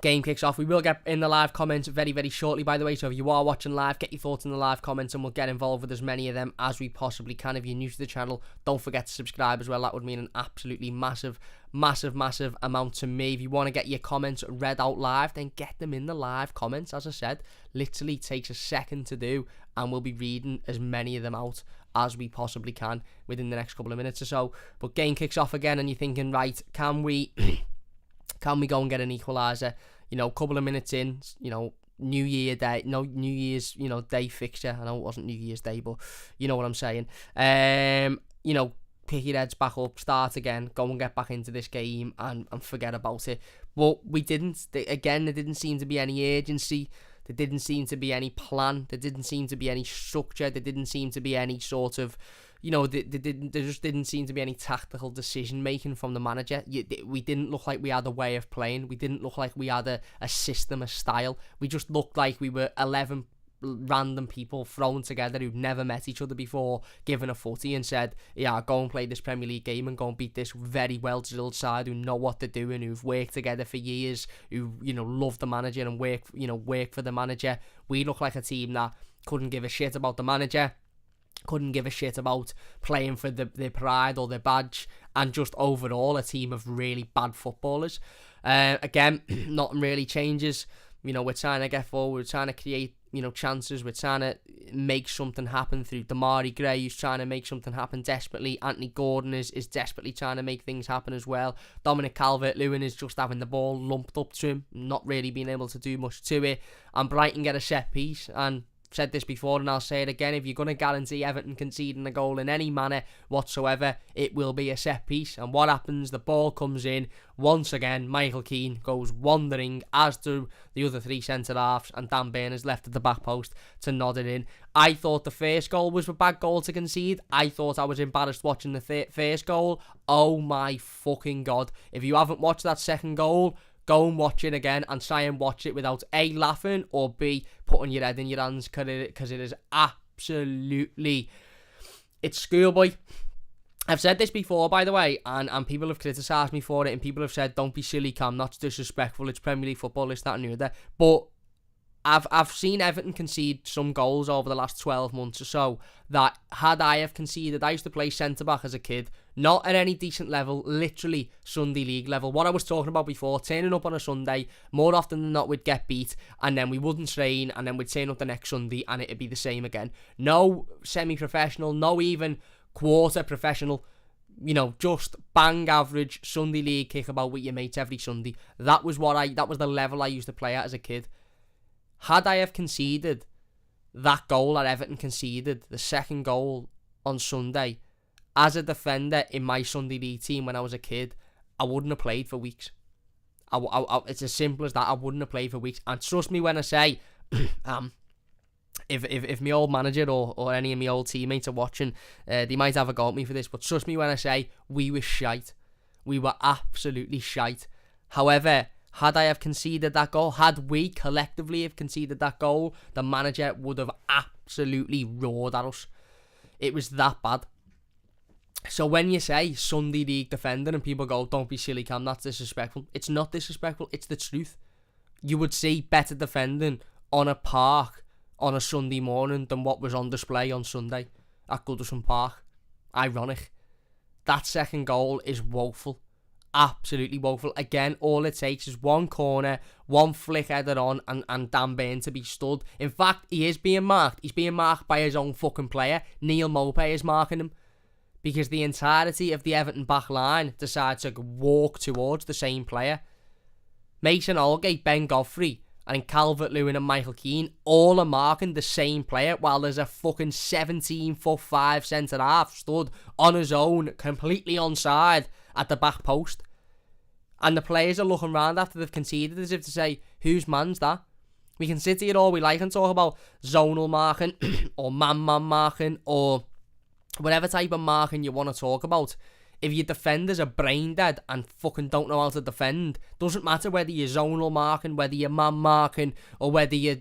game kicks off. We will get in the live comments very, very shortly, by the way. So if you are watching live, get your thoughts in the live comments and we'll get involved with as many of them as we possibly can. If you're new to the channel, don't forget to subscribe as well. That would mean an absolutely massive amount to me. If you want to get your comments read out live, then get them in the live comments. As I said, literally takes a second to do, and we'll be reading as many of them out as we possibly can within the next couple of minutes or so. But game kicks off again, and you're thinking, right, can we go and get an equaliser? You know, a couple of minutes in, you know, New Year's, you know, day fixture. I know it wasn't New Year's Day, but you know what I'm saying. You know, pick your heads back up, start again, go and get back into this game and forget about it. But we didn't. Again, there didn't seem to be any urgency. There didn't seem to be any plan. There didn't seem to be any structure. There didn't seem to be any sort of, you know, there just didn't seem to be any tactical decision making from the manager. We didn't look like we had a way of playing. We didn't look like we had a system, a style. We just looked like we were 11 random people thrown together who've never met each other before, given a footy and said, yeah, go and play this Premier League game and go and beat this very well drilled side who know what they're doing, who've worked together for years, who, you know, love the manager and work for the manager. We look like a team that couldn't give a shit about the manager, couldn't give a shit about playing for their pride or their badge, and just overall a team of really bad footballers. Again, nothing really changes. You know, we're trying to get forward, we're trying to create, you know, chances, we're trying to make something happen through Damari Gray, who's trying to make something happen desperately. Anthony Gordon is desperately trying to make things happen as well. Dominic Calvert-Lewin is just having the ball lumped up to him, not really being able to do much to it. And Brighton get a set piece, and I've said this before and I'll say it again, if you're going to guarantee Everton conceding a goal in any manner whatsoever, it will be a set piece. And what happens? The ball comes in. Once again, Michael Keane goes wandering, as do the other three centre-halves, and Dan Burn is left at the back post to nod it in. I thought the first goal was a bad goal to concede. I thought I was embarrassed watching the first goal. Oh my fucking God. If you haven't watched that second goal, go and watch it again and try and watch it without A, laughing, or B, putting your head in your hands, because it is absolutely, it's schoolboy. I've said this before, by the way, and people have criticised me for it, and people have said, don't be silly, Cam, that's disrespectful, it's Premier League football, this, that and the other. But I've seen Everton concede some goals over the last 12 months or so that had I have conceded, I used to play centre-back as a kid, not at any decent level, literally Sunday League level. What I was talking about before, turning up on a Sunday, more often than not we'd get beat, and then we wouldn't train, and then we'd turn up the next Sunday, and it'd be the same again. No semi-professional, no even quarter-professional, you know, just bang average Sunday League kickabout with your mates every Sunday. That was the level I used to play at as a kid. Had I have conceded that goal that Everton conceded, the second goal on Sunday, as a defender in my Sunday League team when I was a kid, I wouldn't have played for weeks. It's as simple as that. I wouldn't have played for weeks. And trust me when I say, if my old manager or any of my old teammates are watching, they might have a go at me for this, but trust me when I say we were shite. We were absolutely shite. However, had I have conceded that goal, had we collectively have conceded that goal, the manager would have absolutely roared at us. It was that bad. So when you say Sunday League defender and people go, don't be silly, Cam, that's disrespectful. It's not disrespectful, it's the truth. You would see better defending on a park on a Sunday morning than what was on display on Sunday at Goodison Park. Ironic. That second goal is woeful. Absolutely woeful. Again, all it takes is one corner, one flick header on, and Dan Burn to be stood. In fact, he is being marked. He's being marked by his own fucking player. Neil Maupay is marking him. Because the entirety of the Everton back line decides to walk towards the same player. Mason Holgate, Ben Godfrey, and Calvert-Lewin and Michael Keane all are marking the same player, while there's a fucking 17'5" centre-half stood on his own, completely onside at the back post. And the players are looking around after they've conceded as if to say, whose man's that? We can sit here all we like and talk about zonal marking or man-man marking or whatever type of marking you want to talk about. If your defenders are brain dead and fucking don't know how to defend, doesn't matter whether you're zonal marking, whether you're man marking, or whether you're,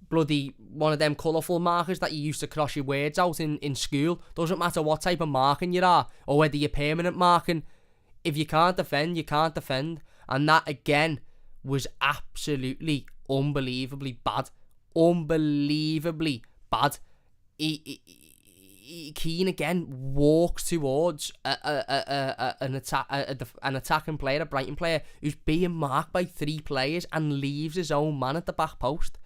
bloody one of them colourful markers that you used to cross your words out in school. Doesn't matter what type of marking you are, or whether you're permanent marking. If you can't defend, you can't defend. And that, again, was absolutely unbelievably bad. Unbelievably bad. Keane again walks towards an attacking player, a Brighton player, who's being marked by 3 players and leaves his own man at the back post.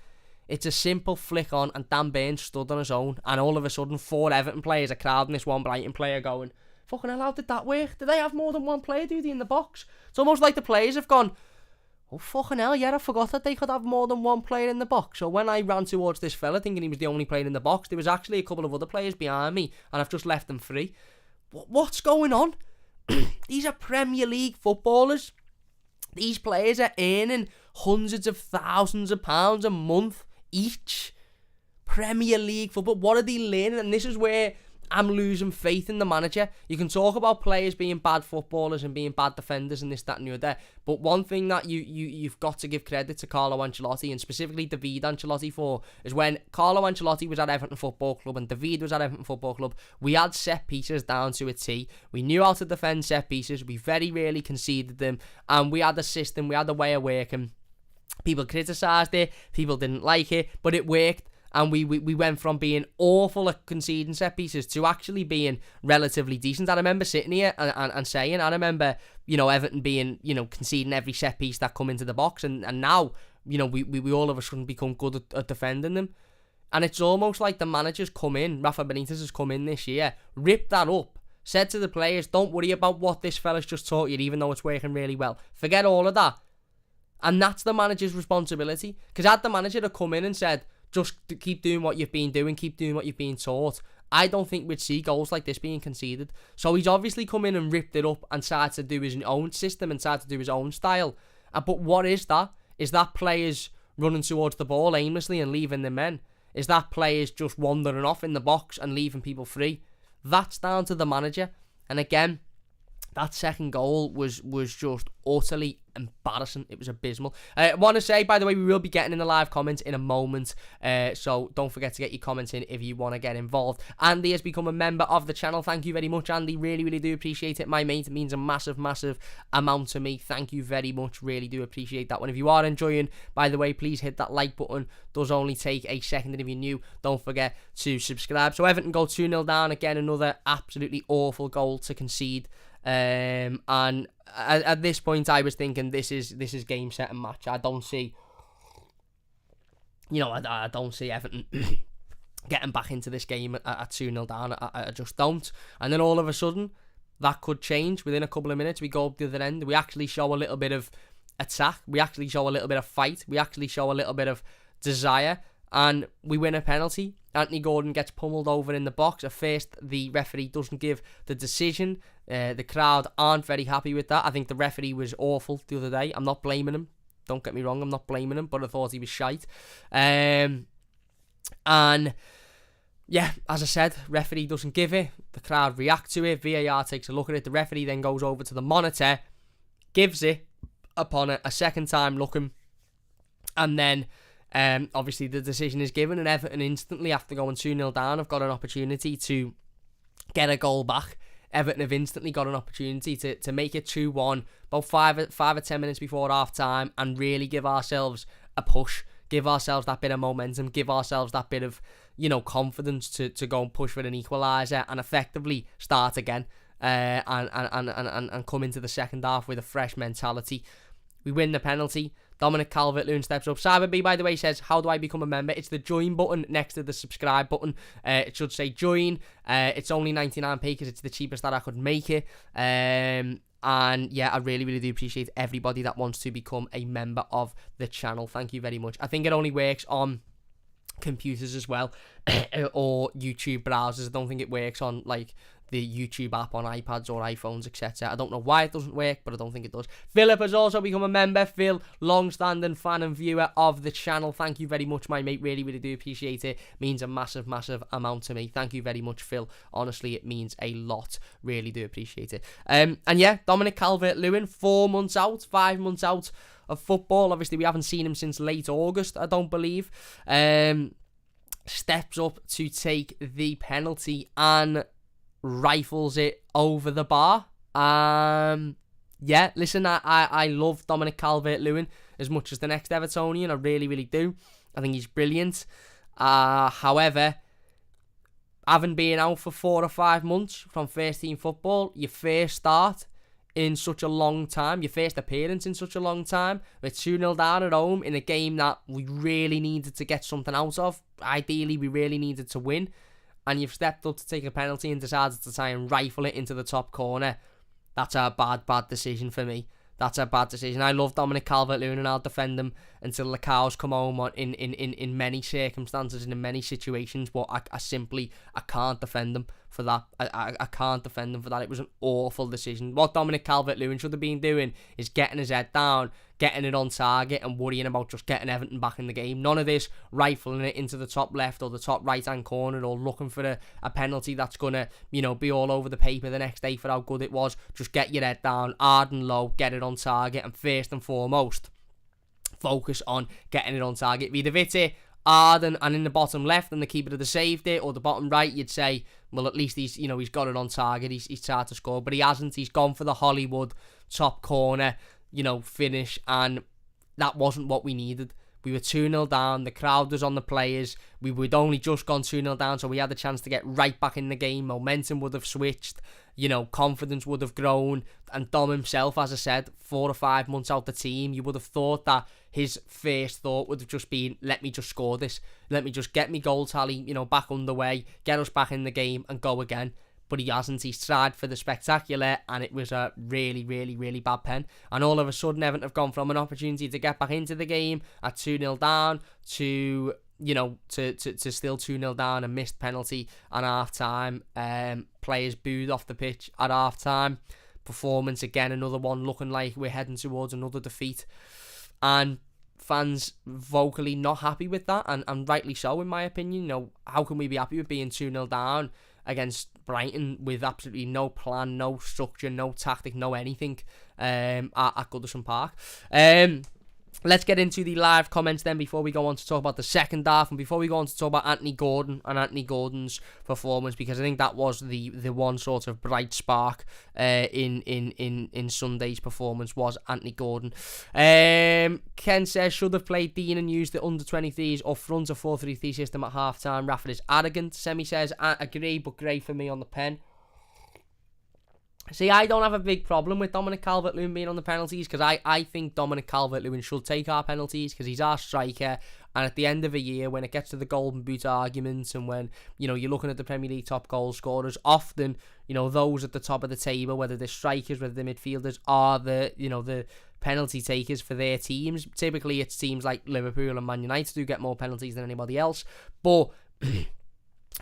It's a simple flick on and Dan Burn stood on his own, and all of a sudden 4 Everton players are crowding this one Brighton player going, fucking hell, how did that work? Did they have more than one player, do they, in the box? It's almost like the players have gone, oh, fucking hell, yeah, I forgot that they could have more than one player in the box. So when I ran towards this fella thinking he was the only player in the box, there was actually a couple of other players behind me, and I've just left them free. What's going on? These are Premier League footballers. These players are earning hundreds of thousands of pounds a month each. Premier League football. What are they learning? And this is where I'm losing faith in the manager. You can talk about players being bad footballers and being bad defenders and this, that and the other, but one thing that you've got to give credit to Carlo Ancelotti, and specifically David Ancelotti, for is when Carlo Ancelotti was at Everton Football Club and David was at Everton Football Club, we had set pieces down to a T. We knew how to defend set pieces. We very rarely conceded them, and we had a system, we had a way of working. People criticised it, people didn't like it, but it worked. And we went from being awful at conceding set pieces to actually being relatively decent. I remember sitting here and saying, I remember, Everton being, conceding every set piece that come into the box. And now, we all of a sudden become good at defending them. And it's almost like the manager's come in, Rafa Benitez has come in this year, ripped that up, said to the players, don't worry about what this fella's just taught you, even though it's working really well. Forget all of that. And that's the manager's responsibility. Because had the manager have come in and said, just keep doing what you've been doing, keep doing what you've been taught, I don't think we'd see goals like this being conceded. So he's obviously come in and ripped it up and started to do his own system and started to do his own style. But what is that? Is that players running towards the ball aimlessly and leaving the men? Is that players just wandering off in the box and leaving people free? That's down to the manager. And again, that second goal was just utterly embarrassing. It was abysmal. I want to say, by the way, we will be getting in the live comments in a moment, so don't forget to get your comments in if you want to get involved. Andy has become a member of the channel. Thank you very much, Andy. Really, really do appreciate it. My mate, it means a massive, massive amount to me. Thank you very much. Really do appreciate that one. If you are enjoying, by the way, please hit that like button. Does only take a second, and if you're new, don't forget to subscribe. So Everton go 2-0 down. Again, another absolutely awful goal to concede. And at this point I was thinking this is game, set and match. I don't see I don't see Everton getting back into this game at 2-0 down. I just don't. And then all of a sudden that could change within a couple of minutes. We go up the other end, we actually show a little bit of attack, we actually show a little bit of fight, we actually show a little bit of desire, and we win a penalty. Anthony Gordon gets pummeled over in the box. At first, the referee doesn't give the decision. The crowd aren't very happy with that. I think the referee was awful the other day. I'm not blaming him. Don't get me wrong, I'm not blaming him, but I thought he was shite. And yeah, as I said, referee doesn't give it. The crowd react to it. VAR takes a look at it. The referee then goes over to the monitor, gives it upon it a second time looking, and then obviously the decision is given, and Everton instantly, after going 2-0 down, have got an opportunity to get a goal back. Everton have instantly got an opportunity to make it 2-1 about 5 or 10 minutes before half time, and really give ourselves a push, give ourselves that bit of momentum, give ourselves that bit of, you know, confidence to go and push for an equaliser and effectively start again and come into the second half with a fresh mentality. We win the penalty. Dominic Calvert-Lewin steps up. Cyber B, by the way, says, how do I become a member? It's the join button next to the subscribe button. It should say join. It's only 99p because it's the cheapest that I could make it. And yeah, I really, really do appreciate everybody that wants to become a member of the channel. Thank you very much. I think it only works on computers as well, or YouTube browsers. I don't think it works on like the YouTube app on iPads or iPhones, etc. I don't know why it doesn't work, but I don't think it does. Philip has also become a member. Phil, long-standing fan and viewer of the channel. Thank you very much, my mate. Really, really do appreciate it. Means a massive, massive amount to me. Thank you very much, Phil. Honestly, it means a lot. Really do appreciate it. And yeah, Dominic Calvert-Lewin, 4 months out, 5 months out of football. Obviously, we haven't seen him since late August, I don't believe. Steps up to take the penalty and rifles it over the bar. Yeah, listen, I love Dominic Calvert-Lewin as much as the next Evertonian. I really, really do. I think he's brilliant. However, having been out for 4 or 5 months from first team football, your first start in such a long time, your first appearance in such a long time, we're 2-0 down at home in a game that we really needed to get something out of. Ideally, we really needed to win. And you've stepped up to take a penalty and decided to try and rifle it into the top corner. That's a bad decision for me. That's a bad decision. I love Dominic Calvert-Lewin and I'll defend him until the cows come home in many circumstances and in many situations, but I simply can't defend him for that. I can't defend him for that. It was an awful decision. What Dominic Calvert-Lewin should have been doing is getting his head down, getting it on target and worrying about just getting Everton back in the game. None of this rifling it into the top left or the top right hand corner or looking for a penalty that's going to, you know, be all over the paper the next day for how good it was. Just get your head down, hard and low, get it on target, and first and foremost, focus on getting it on target. If you'd have hit it hard and in the bottom left and the keeper would have saved it, or the bottom right, you'd say, well, at least he's got it on target, he's tried to score, but he hasn't. He's gone for the Hollywood top corner, finish, and that wasn't what we needed. We were 2-0 down, the crowd was on the players, we would only just gone 2-0 down, so we had the chance to get right back in the game, momentum would have switched, confidence would have grown, and Dom himself, as I said, 4 or 5 months out the team, you would have thought that his first thought would have just been, let me just score this, let me just get me goal tally, back underway, get us back in the game and go again. But he hasn't. He's tried for the spectacular, and it was a really, really, really bad pen. And all of a sudden, Everton have gone from an opportunity to get back into the game at 2-0 down to, to still 2-0 down, a missed penalty at half-time. Players booed off the pitch at half-time. Performance, again, another one looking like we're heading towards another defeat. And fans vocally not happy with that, and rightly so, in my opinion. How can we be happy with being 2-0 down against Brighton with absolutely no plan, no structure, no tactic, no anything at Goodison Park? Let's get into the live comments then before we go on to talk about the second half, and before we go on to talk about Anthony Gordon and Anthony Gordon's performance, because I think that was the one sort of bright spark in Sunday's performance was Anthony Gordon. Ken says, should have played Dean and used the under-23s or front of 4-3-3 system at half-time. Rafford is arrogant. Semi says, I agree, but great for me on the pen. See, I don't have a big problem with Dominic Calvert-Lewin being on the penalties, because I think Dominic Calvert-Lewin should take our penalties, because he's our striker, and at the end of a year, when it gets to the Golden Boot arguments, and when, you're looking at the Premier League top goal scorers, often, those at the top of the table, whether they're strikers, whether they're midfielders, are the penalty takers for their teams. Typically, it's teams like Liverpool and Man United who get more penalties than anybody else, but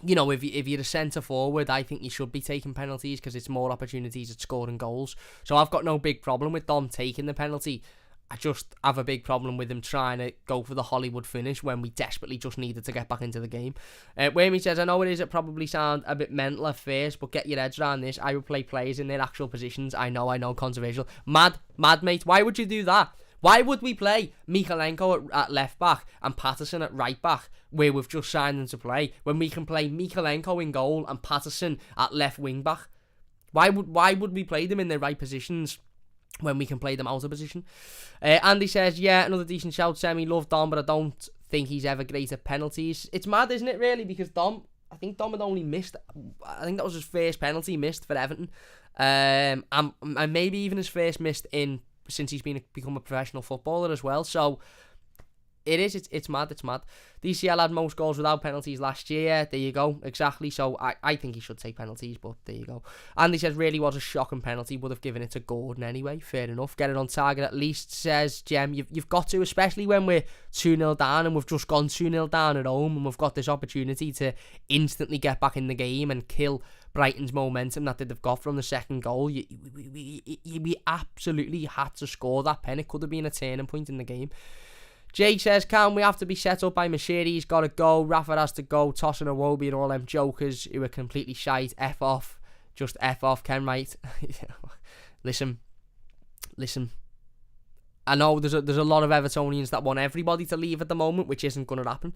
if you're a centre forward, I think you should be taking penalties because it's more opportunities at scoring goals. So I've got no big problem with Dom taking the penalty. I just have a big problem with him trying to go for the Hollywood finish when we desperately just needed to get back into the game. Whammy says, I know it probably sound a bit mental at first, but get your heads around this. I would play players in their actual positions. I know, controversial. Mad, mate. Why would you do that? Why would we play Mykolenko at left back and Patterson at right back, where we've just signed them to play, when we can play Mykolenko in goal and Patterson at left wing back? Why would we play them in their right positions when we can play them out of position? Andy says, yeah, another decent shout. Semi, love Dom, but I don't think he's ever great at penalties. It's mad, isn't it, really? Because I think Dom had only missed, I think that was his first penalty missed for Everton. And maybe even his first missed since he's become a professional footballer as well. So it's mad. DCL had most goals without penalties last year. There you go, exactly. So I think he should take penalties, but there you go. Andy says, really was a shocking penalty, would have given it to Gordon anyway. Fair enough, get it on target at least. Says Jem, you've got to, especially when we're 2-0 down and we've just gone 2-0 down at home, and we've got this opportunity to instantly get back in the game and kill Brighton's momentum that they've got from the second goal. We absolutely had to score that pen. It could have been a turning point in the game. Jake says, can we have to be set up by Machiri's got to go, Rafa has to go, Tosin and Wobie and all them jokers who are completely shite, F off, just F off, Ken Wright. Listen, I know there's a lot of Evertonians that want everybody to leave at the moment, which isn't going to happen,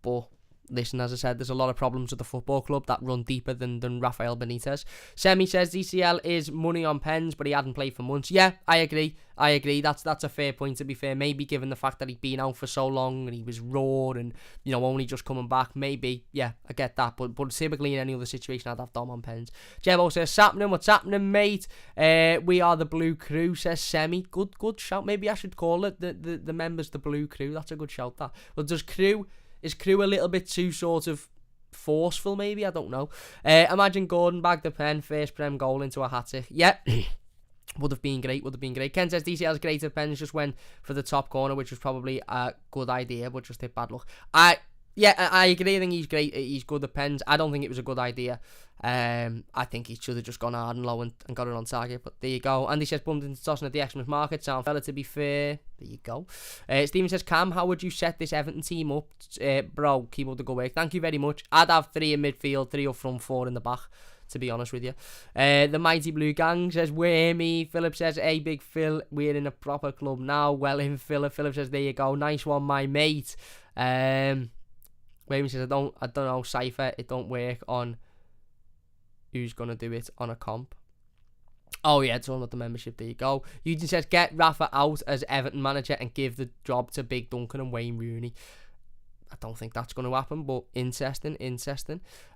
but listen, as I said, there's a lot of problems with the football club that run deeper than Rafael Benitez. Semi says DCL is money on pens, but he hadn't played for months. Yeah, I agree. That's a fair point, to be fair. Maybe given the fact that he'd been out for so long and he was raw and, only just coming back. Maybe, yeah, I get that. But typically in any other situation, I'd have Dom on pens. Jebo says, what's happening, mate? We are the Blue Crew, says Semi. Good shout. Maybe I should call it the members the Blue Crew. That's a good shout, that. Well, Is Crew a little bit too sort of forceful, maybe? I don't know. Imagine Gordon bagged the pen, first Prem goal into a hat-trick. Yeah, would have been great. Ken says DCL's great at pens, just went for the top corner, which was probably a good idea, but just hit bad luck. I agree. I think he's great. He's good at pens. I don't think it was a good idea. I think he should have just gone hard and low and got it on target. But there you go. Andy says, bumped into Tosin at the Xmas market. Sound fella, to be fair. There you go. Stephen says, Cam, how would you set this Everton team up? Bro, keep up the good work. Thank you very much. I'd have 3 in midfield, 3 up front, 4 in the back, to be honest with you. The Mighty Blue Gang says, where me? Philip says, hey, Big Phil, we're in a proper club now. Well in, Philip. Philip says, there you go. Nice one, my mate. Wavy says, I don't know, Cypher, it don't work on who's going to do it on a comp. Oh yeah, it's all about the membership, there you go. Eugene says, get Rafa out as Everton manager and give the job to Big Duncan and Wayne Rooney. I don't think that's going to happen, but interesting.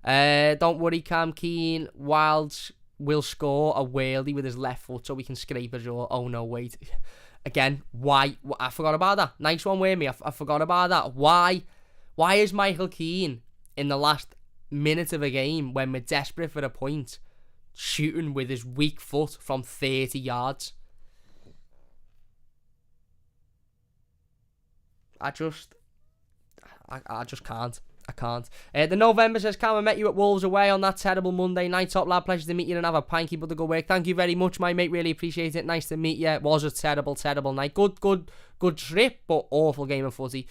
Don't worry, Cam, Keane, Wilds will score a worldie with his left foot so we can scrape a jaw. Oh no, wait. Again, why? I forgot about that. Nice one, Wayne. I forgot about that. Why is Michael Keane in the last minute of a game, when we're desperate for a point, shooting with his weak foot from 30 yards? I just can't. I can't. The November says, Cam, I met you at Wolves away on that terrible Monday night. Top lad, pleasure to meet you and have a pint. Keep up the good work. Thank you very much, my mate. Really appreciate it. Nice to meet you. It was a terrible night. Good trip, but awful game of footy.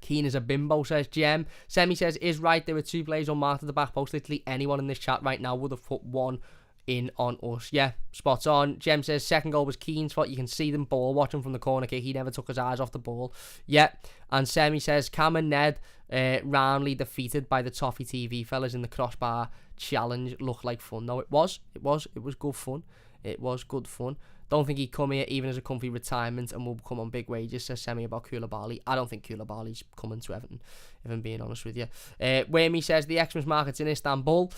Keane is a bimbo, says Jem. Semi says, is right, there were 2 players unmarked at the back post. Literally anyone in this chat right now would have put one in on us. Yeah, spot on. Jem says, second goal was Keane's fault. You can see them ball watching from the corner kick. He never took his eyes off the ball. Yeah, and Semi says, Cam and Ned roundly defeated by the Toffee TV fellas in the crossbar challenge. Looked like fun. No, it was good fun. It was good fun. Don't think he'd come here even as a comfy retirement and will come on big wages, says Semi about Koulibaly. I don't think Koulibaly's coming to Everton, if I'm being honest with you. Whammy says, the Xmas market's in Istanbul.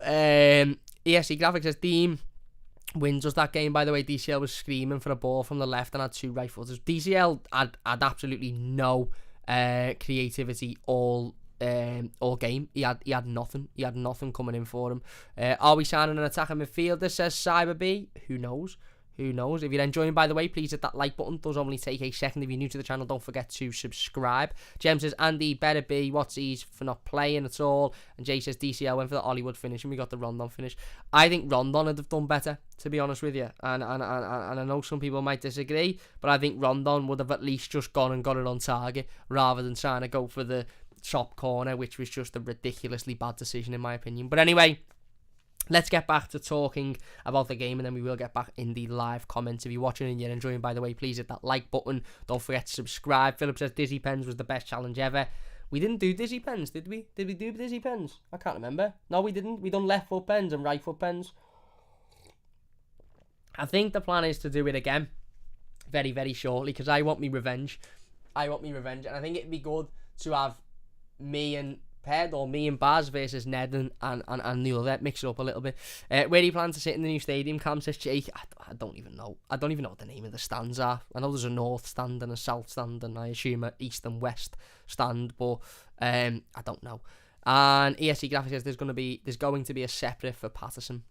ESC Graphics says, Dean wins us that game. By the way, DCL was screaming for a ball from the left and had 2 right footers. DCL had absolutely no creativity all game. He had nothing. He had nothing coming in for him. Are we signing an attacker midfielder, says Cyber B? Who knows? Who knows? If you're enjoying, by the way, please hit that like button. It does only take a second. If you're new to the channel, don't forget to subscribe. Jem says, Andy, better be. What's these for not playing at all? And Jay says, DCL went for the Hollywood finish and we got the Rondon finish. I think Rondon would have done better, to be honest with you. And I know some people might disagree, but I think Rondon would have at least just gone and got it on target rather than trying to go for the top corner, which was just a ridiculously bad decision in my opinion. But anyway, let's get back to talking about the game, and then we will get back in the live comments. If you're watching and you're enjoying, by the way, please hit that like button. Don't forget to subscribe. Philip says Dizzy Pens was the best challenge ever. We didn't do Dizzy Pens, did we? Did we do Dizzy Pens? I can't remember. No, we didn't. We done left foot pens and right foot pens. I think the plan is to do it again very, very shortly, because I want me revenge. And I think it'd be good to have me and Ped, or me and Baz versus Ned and the other, mix it up a little bit. Where do you plan to sit in the new stadium, Cam says Jake? I don't even know. I don't even know what the name of the stands are. I know there's a north stand and a south stand, and I assume an east and west stand, but I don't know. And ESC Graphics says there's going to be a separate for Patterson.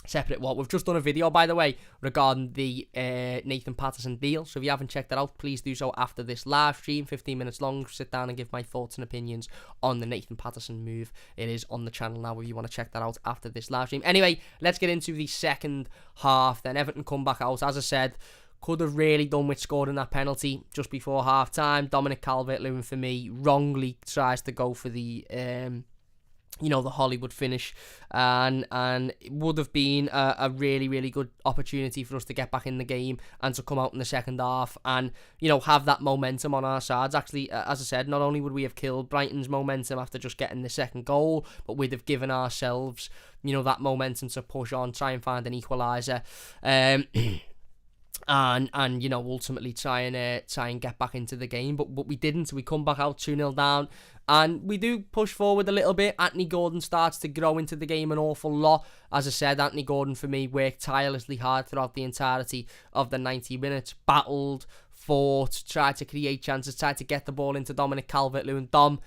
Separate what? We've just done a video, by the way, regarding the Nathan Patterson deal. So if you haven't checked that out, please do so after this live stream. 15 minutes long. Sit down and give my thoughts and opinions on the Nathan Patterson move. It is on the channel now if you want to check that out after this live stream. Anyway, let's get into the second half. Then Everton come back out. As I said, could have really done with scoring that penalty just before half time. Dominic Calvert-Lewin, for me, wrongly tries to go for the the Hollywood finish, and it would have been a really, really good opportunity for us to get back in the game and to come out in the second half and, have that momentum on our sides. Actually, as I said, not only would we have killed Brighton's momentum after just getting the second goal, but we'd have given ourselves, that momentum to push on, try and find an equaliser. And ultimately try and get back into the game, but we didn't. We come back out 2-0 down, and we do push forward a little bit. Anthony Gordon starts to grow into the game an awful lot. As I said, Anthony Gordon for me worked tirelessly hard throughout the entirety of the 90 minutes, battled, fought, tried to create chances, tried to get the ball into Dominic Calvert-Lewin. Dom,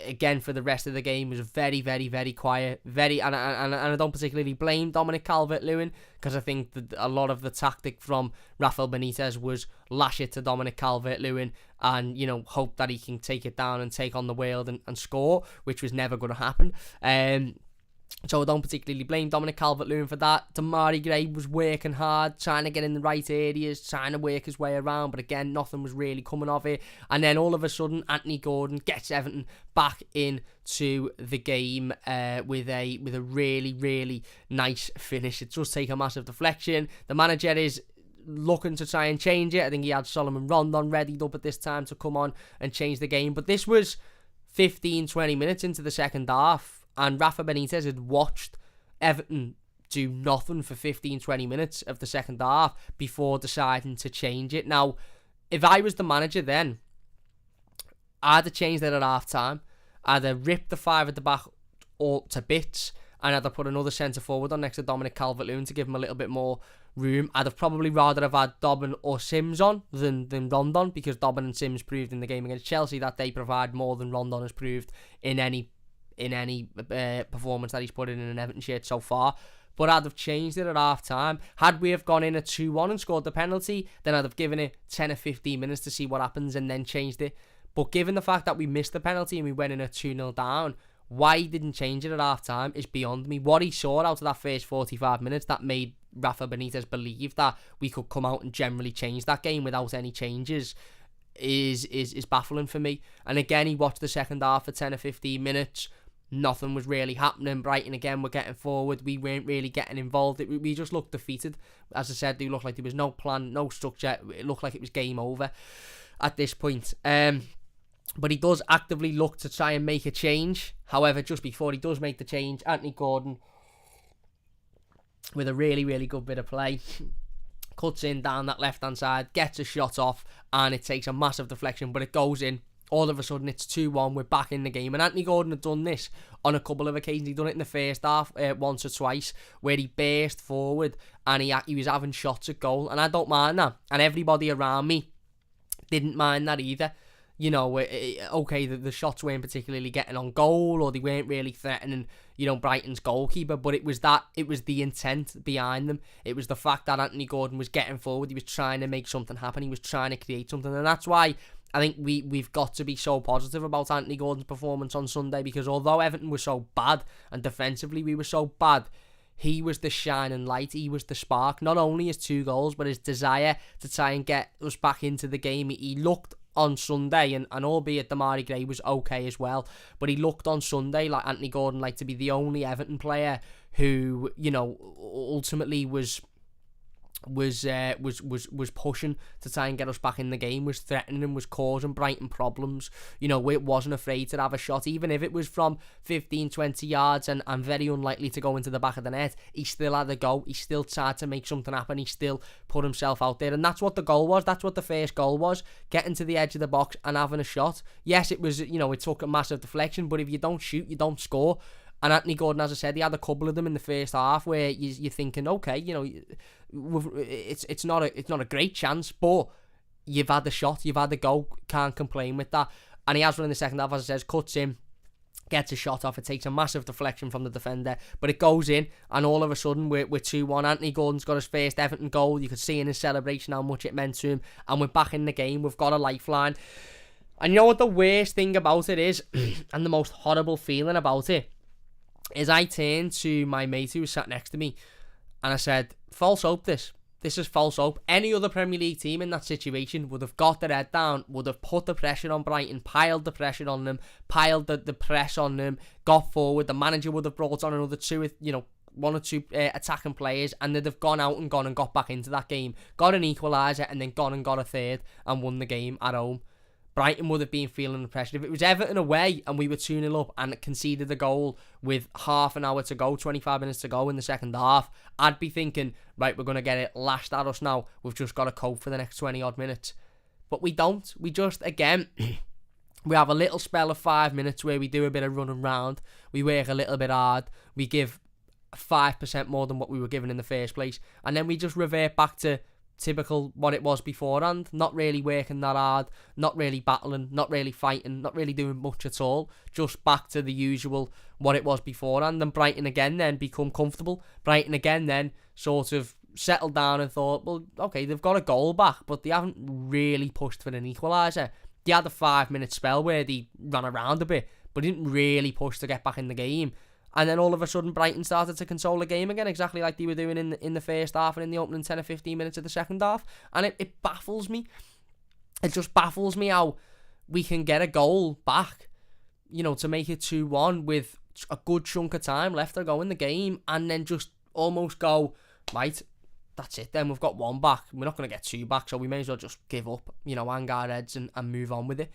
again, for the rest of the game, was very, very, very quiet. And I don't particularly blame Dominic Calvert-Lewin, because I think that a lot of the tactic from Rafael Benitez was lash it to Dominic Calvert-Lewin and, hope that he can take it down and take on the world and score, which was never going to happen. So I don't particularly blame Dominic Calvert-Lewin for that. Damari Gray was working hard, trying to get in the right areas, trying to work his way around, but again, nothing was really coming of it. And then all of a sudden, Anthony Gordon gets Everton back into the game with a really, really nice finish. It does take a massive deflection. The manager is looking to try and change it. I think he had Solomon Rondon readied up at this time to come on and change the game. But this was 15-20 minutes into the second half, and Rafa Benitez had watched Everton do nothing for 15-20 minutes of the second half before deciding to change it. Now, if I was the manager then, I'd have changed it at half time. I'd have ripped the five at the back all to bits, and I'd have put another centre forward on next to Dominic Calvert-Lewin to give him a little bit more room. I'd have probably rather have had Dobbin or Sims on than Rondon, because Dobbin and Sims proved in the game against Chelsea that they provide more than Rondon has proved in any performance that he's put in an Everton shirt so far. But I'd have changed it at half time. Had we have gone in at 2-1 and scored the penalty, then I'd have given it 10 or 15 minutes to see what happens and then changed it. But given the fact that we missed the penalty and we went in at 2-0 down, why he didn't change it at half time is beyond me. What he saw out of that first 45 minutes that made Rafa Benitez believe that we could come out and generally change that game without any changes is baffling for me. And again, he watched the second half for 10 or 15 minutes. Nothing was really happening. Brighton again were getting forward. We weren't really getting involved. We just looked defeated. As I said, they looked like there was no plan, no structure. It looked like it was game over at this point. But he does actively look to try and make a change. However, just before he does make the change, Anthony Gordon, with a really, really good bit of play, cuts in down that left-hand side, gets a shot off, and it takes a massive deflection, but it goes in. All of a sudden, it's 2-1. We're back in the game. And Anthony Gordon had done this on a couple of occasions. He'd done it in the first half once or twice, where he burst forward and he was having shots at goal. And I don't mind that. And everybody around me didn't mind that either. Okay, the shots weren't particularly getting on goal, or they weren't really threatening, Brighton's goalkeeper, but it was the intent behind them. It was the fact that Anthony Gordon was getting forward, he was trying to make something happen, he was trying to create something, and that's why I think we've got to be so positive about Anthony Gordon's performance on Sunday, because although Everton was so bad, and defensively we were so bad, he was the shining light, he was the spark, not only his 2 goals, but his desire to try and get us back into the game. He looked on Sunday, and albeit Damari Gray was okay as well, but he looked on Sunday like Anthony Gordon, like to be the only Everton player who, ultimately was pushing to try and get us back in the game, was threatening and was causing Brighton problems. It wasn't afraid to have a shot, even if it was from 15-20 yards and very unlikely to go into the back of the net. He still had a go, he still tried to make something happen, he still put himself out there, and that's what the goal was. That's what the first goal was, getting to the edge of the box and having a shot. Yes, it was, it took a massive deflection, but if you don't shoot, you don't score. And Anthony Gordon, as I said, he had a couple of them in the first half where you're thinking, okay, it's not a great chance, but you've had the shot, you've had the goal, can't complain with that. And he has one in the second half, as I said, cuts in, gets a shot off, it takes a massive deflection from the defender, but it goes in, and all of a sudden we're 2-1. Anthony Gordon's got his first Everton goal. You could see in his celebration how much it meant to him, and we're back in the game. We've got a lifeline. And you know what the worst thing about it is, and the most horrible feeling about it, is I turned to my mate who was sat next to me and I said, false hope this. This is false hope. Any other Premier League team in that situation would have got their head down, would have put the pressure on Brighton, piled the pressure on them, piled the press on them, got forward. The manager would have brought on another 1 or 2 attacking players, and they'd have gone out and got back into that game, got an equaliser, and then gone and got a third and won the game at home. Brighton would have been feeling the pressure. If it was Everton away and we were 2-0 up and conceded a goal with half an hour to go, 25 minutes to go in the second half, I'd be thinking, right, we're going to get it lashed at us now. We've just got to cope for the next 20-odd minutes. But we don't. We just, again, we have a little spell of 5 minutes where we do a bit of running around. We work a little bit hard. We give 5% more than what we were given in the first place. And then we just revert back to typical what it was beforehand, not really working that hard, not really battling, not really fighting, not really doing much at all, just back to the usual what it was beforehand. And Brighton again then become comfortable. Brighton again then sort of settled down and thought, well, okay, they've got a goal back, but they haven't really pushed for an equaliser. They had a 5-minute spell where they ran around a bit, but didn't really push to get back in the game. And then all of a sudden, Brighton started to control the game again, exactly like they were doing in the first half and in the opening 10 or 15 minutes of the second half. And it baffles me. It just baffles me how we can get a goal back, to make it 2-1 with a good chunk of time left to go in the game, and then just almost go, right, that's it then, we've got 1 back. We're not going to get 2 back, so we may as well just give up, hang our heads and move on with it.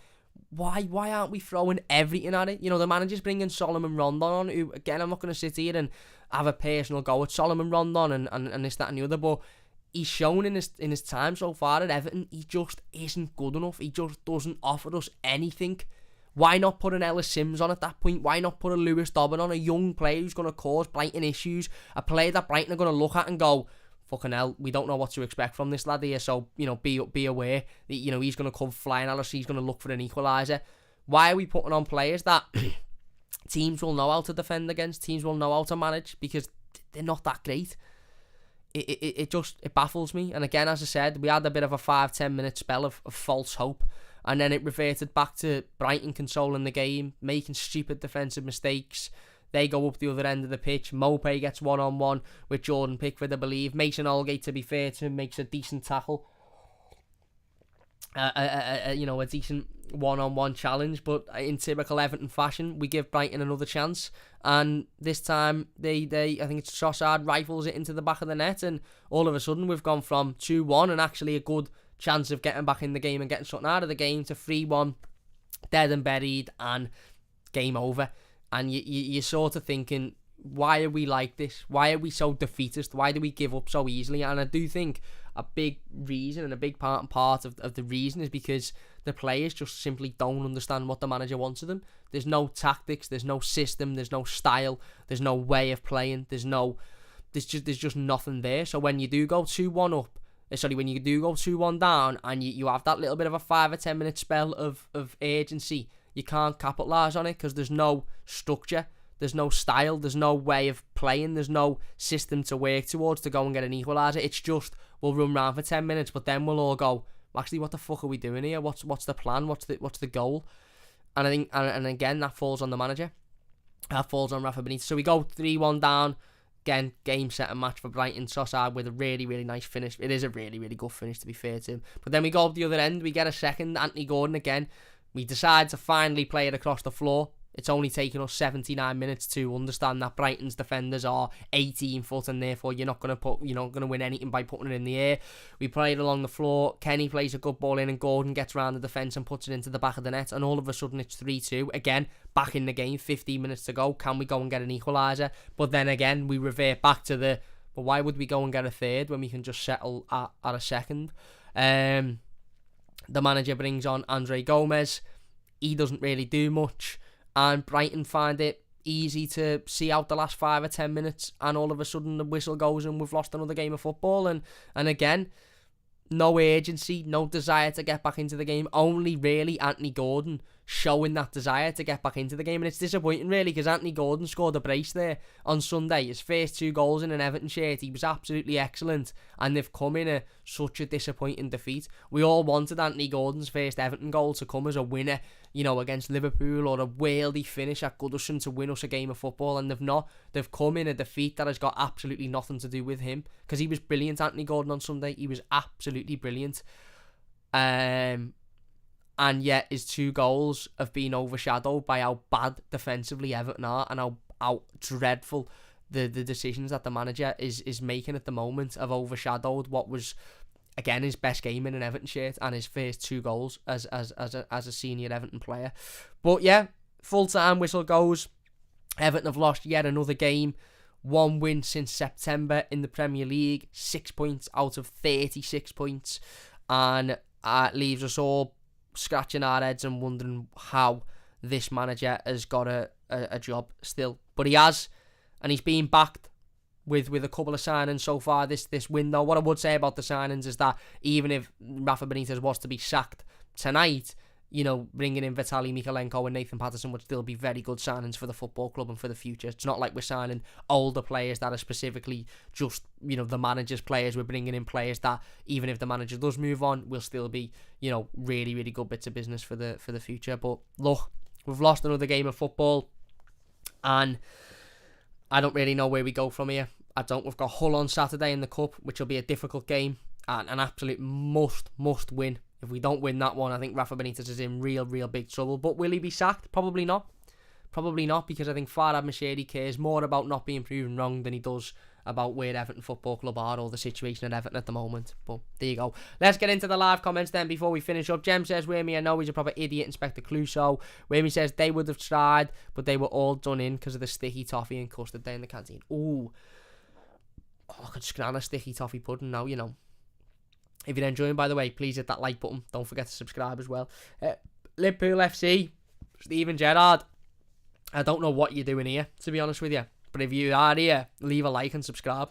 Why aren't we throwing everything at it? The manager's bringing Solomon Rondon on, who, again, I'm not going to sit here and have a personal go at Solomon Rondon and this, that and the other, but he's shown in his time so far at Everton, he just isn't good enough. He just doesn't offer us anything. Why not put an Ellis Sims on at that point? Why not put a Lewis Dobbin on, a young player who's going to cause Brighton issues, a player that Brighton are going to look at and go, fucking hell, we don't know what to expect from this lad here, so, be aware that, he's going to come flying at us, he's going to look for an equaliser. Why are we putting on players that teams will know how to defend against, teams will know how to manage, because they're not that great? It baffles me. And again, as I said, we had a bit of a 5-10 minute spell of false hope, and then it reverted back to Brighton controlling the game, making stupid defensive mistakes. They go up the other end of the pitch. Mopé gets 1-on-1 with Jordan Pickford, I believe. Mason Holgate, to be fair to him, makes a decent tackle. A decent 1-on-1 challenge. But in typical Everton fashion, we give Brighton another chance. And this time, I think it's Trossard rifles it into the back of the net. And all of a sudden, we've gone from 2-1 and actually a good chance of getting back in the game and getting something out of the game to 3-1, dead and buried, and game over. And you're sort of thinking, why are we like this? Why are we so defeatist? Why do we give up so easily? And I do think a big reason and a big part of the reason is because the players just simply don't understand what the manager wants of them. There's no tactics, there's no system, there's no style, there's no way of playing, there's just nothing there. So when you do go 2-1 up, when you do go 2-1 down and you have that little bit of a 5 or 10 minute spell of urgency, you can't capitalise on it because there's no structure. There's no style. There's no way of playing. There's no system to work towards to go and get an equaliser. It's just, we'll run around for 10 minutes, but then we'll all go, actually, what the fuck are we doing here? What's the plan? What's the goal? And I think, and again, that falls on the manager. That falls on Rafa Benitez. So we go 3-1 down. Again, game, set and match for Brighton. Trossard with a really, really nice finish. It is a really, really good finish, to be fair to him. But then we go up the other end. We get a second. Anthony Gordon again. We decide to finally play it across the floor. It's only taken us 79 minutes to understand that Brighton's defenders are 18 foot and therefore you're not going to win anything by putting it in the air. We play it along the floor. Kenny plays a good ball in and Gordon gets around the defence and puts it into the back of the net, and all of a sudden it's 3-2. Again, back in the game, 15 minutes to go. Can we go and get an equaliser? But then again, we revert back to but why would we go and get a third when we can just settle at a second? The manager brings on Andre Gomez. He doesn't really do much. And Brighton find it easy to see out the last 5 or 10 minutes, and all of a sudden the whistle goes and we've lost another game of football. And again, no urgency, no desire to get back into the game. Only really Anthony Gordon showing that desire to get back into the game. And it's disappointing really, because Anthony Gordon scored a brace there on Sunday. His first 2 goals in an Everton shirt. He was absolutely excellent. And they've come in such a disappointing defeat. We all wanted Anthony Gordon's first Everton goal to come as a winner, against Liverpool, or a worldy finish at Goodison to win us a game of football, and they've not. They've come in a defeat that has got absolutely nothing to do with him, because he was brilliant, Anthony Gordon, on Sunday. He was absolutely brilliant. And yet his 2 goals have been overshadowed by how bad defensively Everton are, and how dreadful the decisions that the manager is making at the moment have overshadowed what was, again, his best game in an Everton shirt and his first 2 goals as a senior Everton player. But yeah, full time whistle goes. Everton have lost yet another game. 1 win since September in the Premier League. 6 points out of 36 points, and leaves us all scratching our heads and wondering how this manager has got a job still. But he has, and he's been backed with a couple of signings so far this window. What I would say about the signings is that even if Rafa Benitez was to be sacked tonight, bringing in Vitaly Mikalenko and Nathan Patterson would still be very good signings for the football club and for the future. It's not like we're signing older players that are specifically just, the manager's players. We're bringing in players that, even if the manager does move on, will still be, really, really good bits of business for the future. But look, we've lost another game of football, and I don't really know where we go from here. We've got Hull on Saturday in the Cup, which will be a difficult game and an absolute must win. If we don't win that one, I think Rafa Benitez is in real big trouble. But will he be sacked? Probably not. Probably not, because I think Farhad Moshiri cares more about not being proven wrong than he does about where Everton Football Club are or the situation at Everton at the moment. But there you go. Let's get into the live comments then before we finish up. Jem says, Whammy, I know he's a proper idiot, Inspector Clouseau. Whammy says, they would have tried, but they were all done in because of the sticky toffee and custard there in the canteen. Ooh. I could scran a sticky toffee pudding now, If you're enjoying, by the way, please hit that like button. Don't forget to subscribe as well. Liverpool FC, Steven Gerrard. I don't know what you're doing here, to be honest with you. But if you are here, leave a like and subscribe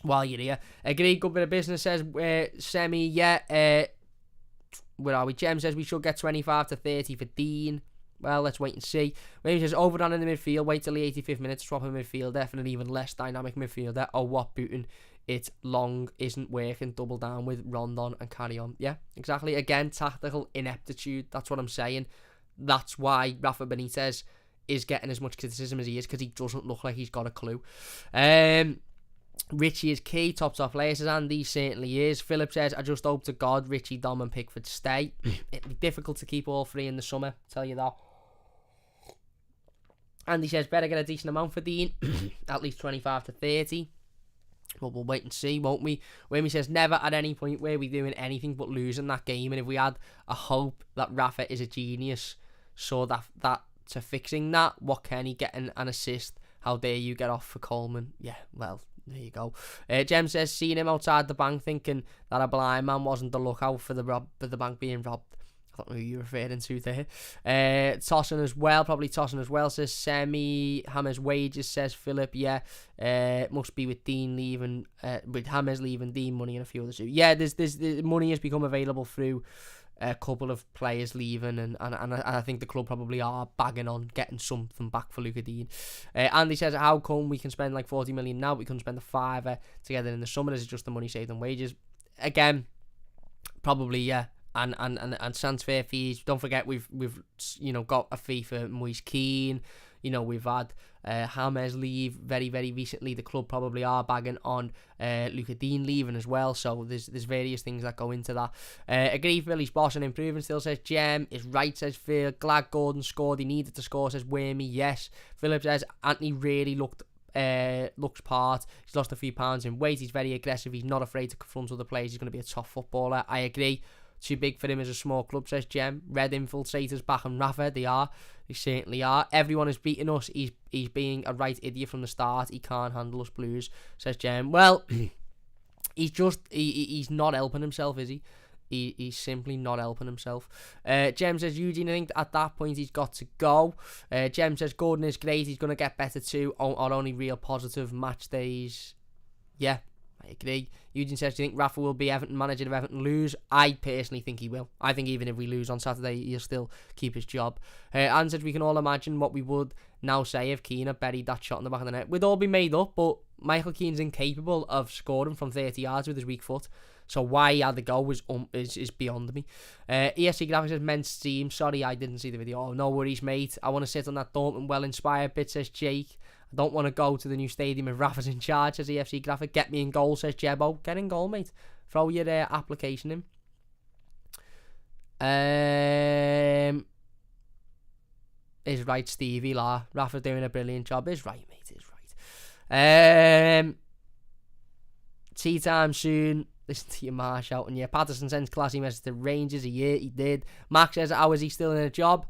while you're here. Agreed, good bit of business, says Semi. Yeah, where are we? Jem says we should get 25 to 30 for Dean. Well, let's wait and see. Maybe says Overrun in the midfield. Wait till the 85th minute to swap a midfielder for an even less dynamic midfielder. Oh, what booting. It's long, isn't working. Double down with Rondon and carry on. Yeah, exactly. Again, tactical ineptitude. That's what I'm saying. That's why Rafa Benitez is getting as much criticism as he is, because he doesn't look like he's got a clue. Richie is key. Top players, says Andy. Certainly is. Philip says, I just hope to God Richie, Dom and Pickford stay. It'd be difficult to keep all 3 in the summer, tell you that. Andy says, better get a decent amount for Dean. At least 25 to 30. Well, we'll wait and see, won't we? Whammy says, never at any point were we doing anything but losing that game. And if we had a hope that Rafa is a genius, so that to fixing that, what Kenny getting an assist? How dare you get off for Coleman? Yeah, well, there you go. Jem says, seeing him outside the bank thinking that a blind man wasn't the lookout for the bank being robbed. I don't know who you're referring to there. Tossing as well, says Semi. Hammers wages, says Philip. Yeah, must be with Dean leaving, with Hammers leaving, Dean money and a few others. Yeah, there's money has become available through a couple of players leaving, and I think the club probably are bagging on getting something back for Luca Dean. Andy says, how come we can spend like 40 million now, we couldn't spend the fiver together in the summer? Is it just the money saved on wages? Again, probably, yeah. And transfer fees. Don't forget, we've got a fee for Moise Keane. We've had James leave very, very recently. The club probably are bagging on Luca Dean leaving as well. So there's various things that go into that. Agree, Philly's boss and improving still, says Jem. Is right, says Phil. Glad Gordon scored. He needed to score, says Wormy. Yes. Philip says Anthony really looks part. He's lost a few pounds in weight. He's very aggressive. He's not afraid to confront other players. He's going to be a top footballer. I agree. Too big for him as a small club, says Jem. Red infiltrators back on Rafa. They are. They certainly are. Everyone is beating us. He's being a right idiot from the start. He can't handle us Blues, says Jem. Well, he's not helping himself, is he? He's simply not helping himself. Jem says, Eugene, I think at that point he's got to go. Jem says, Gordon is great. He's going to get better too. Our only real positive match days. Yeah. I agree. Eugene says, do you think Rafa will be Everton manager if Everton lose? I personally think he will. I think even if we lose on Saturday, he'll still keep his job. Anne says, we can all imagine what we would now say if Keane had buried that shot in the back of the net. We'd all be made up, but Michael Keane's incapable of scoring from 30 yards with his weak foot. So why he had the goal is beyond me. ESC Graphics says, men's team. Sorry, I didn't see the video. Oh, no worries, mate. I want to sit on that Dortmund well-inspired bit, says Jake. I don't want to go to the new stadium if Rafa's in charge, says EFC Graphic. Get me in goal, says Jebbo. Get in goal, mate. Throw your application in. Is right, Stevie La. Rafa doing a brilliant job. Is right, mate. Is right. Tea time soon. Listen to your Marsh out. And yeah, Patterson sends classy message to Rangers. He did. Max says, how is he still in a job?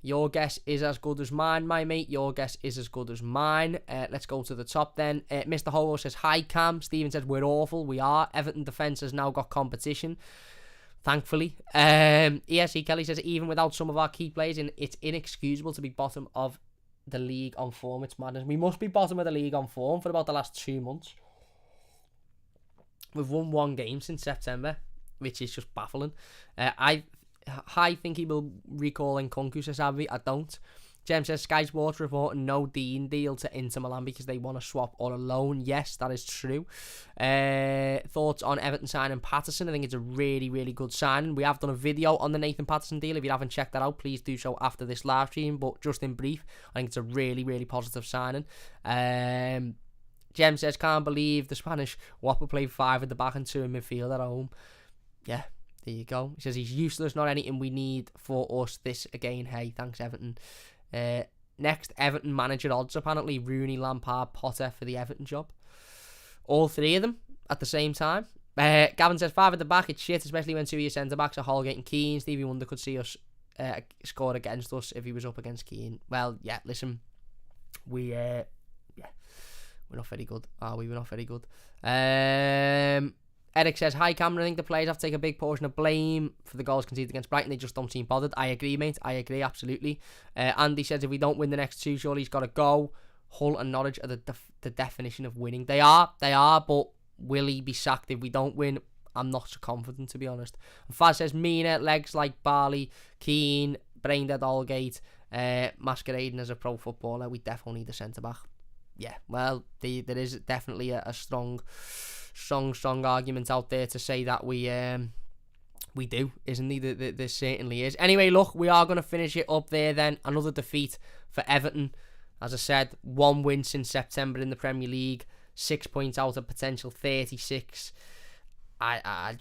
Your guess is as good as mine, my mate. Your guess is as good as mine. Let's go to the top then. Mr. Hove says, hi, Cam. Stephen says, we're awful. We are. Everton defence has now got competition, thankfully. ESC Kelly says, even without some of our key players, it's inexcusable to be bottom of the league on form. It's madness. We must be bottom of the league on form for about the last 2 months. We've won 1 game since September, which is just baffling. I think he will recall Nkunku, says Abby. I don't. Jem says, Sky Sports reporting no Dean deal to Inter Milan because they want to swap or a loan. Yes, that is true. Thoughts on Everton signing Patterson? I think it's a really, really good signing. We have done a video on the Nathan Patterson deal. If you haven't checked that out, please do so after this live stream. But just in brief, I think it's a really, really positive signing. Jem says, can't believe the Spanish Whopper played 5 at the back and 2 in midfield at home. Yeah. There you go. He says he's useless, not anything we need for us. This again. Hey, thanks, Everton. Next, Everton manager odds. Apparently, Rooney, Lampard, Potter for the Everton job. All 3 of them at the same time. Gavin says 5 at the back. It's shit, especially when 2 of your centre-backs are Holgate and Keane. Stevie Wonder could see us score against us if he was up against Keane. Well, yeah, listen. We're not very good, are we? We're not very good. Eric says, hi Cameron, I think the players have to take a big portion of blame for the goals conceded against Brighton. They just don't seem bothered. I agree, mate. I agree, absolutely. Andy says, if we don't win the next 2, surely he's got to go. Hull and Norwich are the definition of winning. They are, but will he be sacked if we don't win? I'm not so confident, to be honest. And Faz says, Mina, legs like Barley, Keane, brain dead Allgate, masquerading as a pro footballer. We definitely need a centre-back. Yeah, well, there is definitely a strong argument out there to say that we do, isn't there? There certainly is. Anyway, look, we are going to finish it up there then. Another defeat for Everton. As I said, 1 win since September in the Premier League, 6 points out of potential 36. I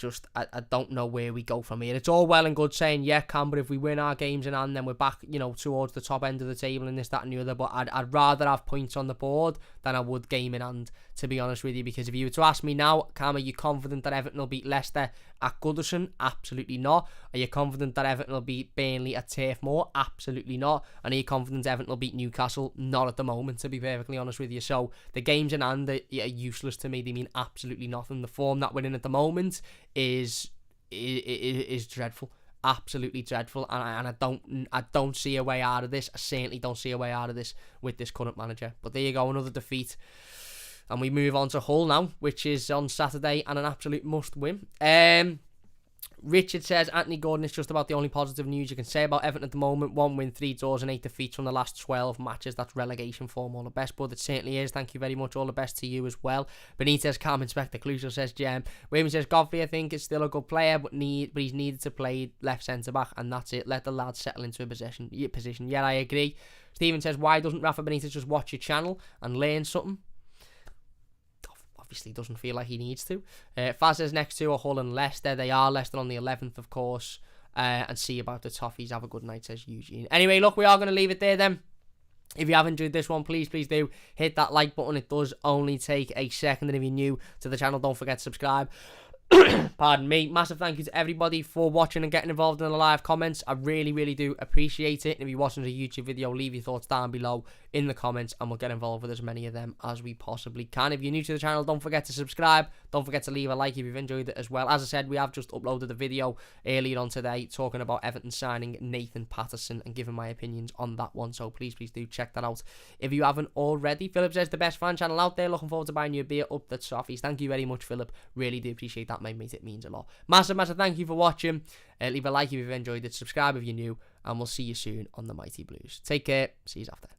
don't know where we go from here. It's all well and good saying, yeah, Cam, but if we win our games in hand, then we're back, towards the top end of the table and this, that and the other. But I'd rather have points on the board than I would game in hand, to be honest with you. Because if you were to ask me now, Cam, are you confident that Everton will beat Leicester at Goodison? Absolutely not. Are you confident that Everton will beat Burnley at Turf Moor? Absolutely not. And are you confident Everton will beat Newcastle? Not at the moment, to be perfectly honest with you. So the games in hand are useless to me. They mean absolutely nothing. The form that we're in at the moment is dreadful, absolutely dreadful, and I don't see a way out of this. I certainly don't see a way out of this with this current manager. But there you go, another defeat, and we move on to Hull now, which is on Saturday and an absolute must win. Richard says, Anthony Gordon is just about the only positive news you can say about Everton at the moment. 1 win, 3 draws and 8 defeats from the last 12 matches. That's relegation form. All the best, bud. It certainly is. Thank you very much. All the best to you as well. Benitez, Calm Inspector Cluso says, Jem. William says, Godfrey, I think, is still a good player, but he's needed to play left centre-back, and that's it. Let the lad settle into a position. Yeah, I agree. Stephen says, why doesn't Rafa Benitez just watch your channel and learn something? Obviously doesn't feel like he needs to. Faz says next to are Hull and Leicester. They are Leicester on the 11th, of course. And see about the Toffees. Have a good night, says Eugene. Anyway, look, we are going to leave it there then. If you have enjoyed this one, please do hit that like button. It does only take a second. And if you're new to the channel, don't forget to subscribe. Pardon me. Massive thank you to everybody for watching and getting involved in the live comments. I really do appreciate it. And if you're watching the YouTube video, leave your thoughts down below in the comments and we'll get involved with as many of them as we possibly can. If you're new to the channel, don't forget to subscribe. Don't forget to leave a like if you've enjoyed it as well. As I said, we have just uploaded a video earlier on today talking about Everton signing Nathan Patterson and giving my opinions on that one. So please do check that out if you haven't already. Philip says the best fan channel out there. Looking forward to buying you a beer up the Toffees. Thank you very much, Philip. Really do appreciate that, mate. It means a lot. Massive thank you for watching. Leave a like if you've enjoyed it. Subscribe if you're new. And we'll see you soon on the Mighty Blues. Take care. See you after.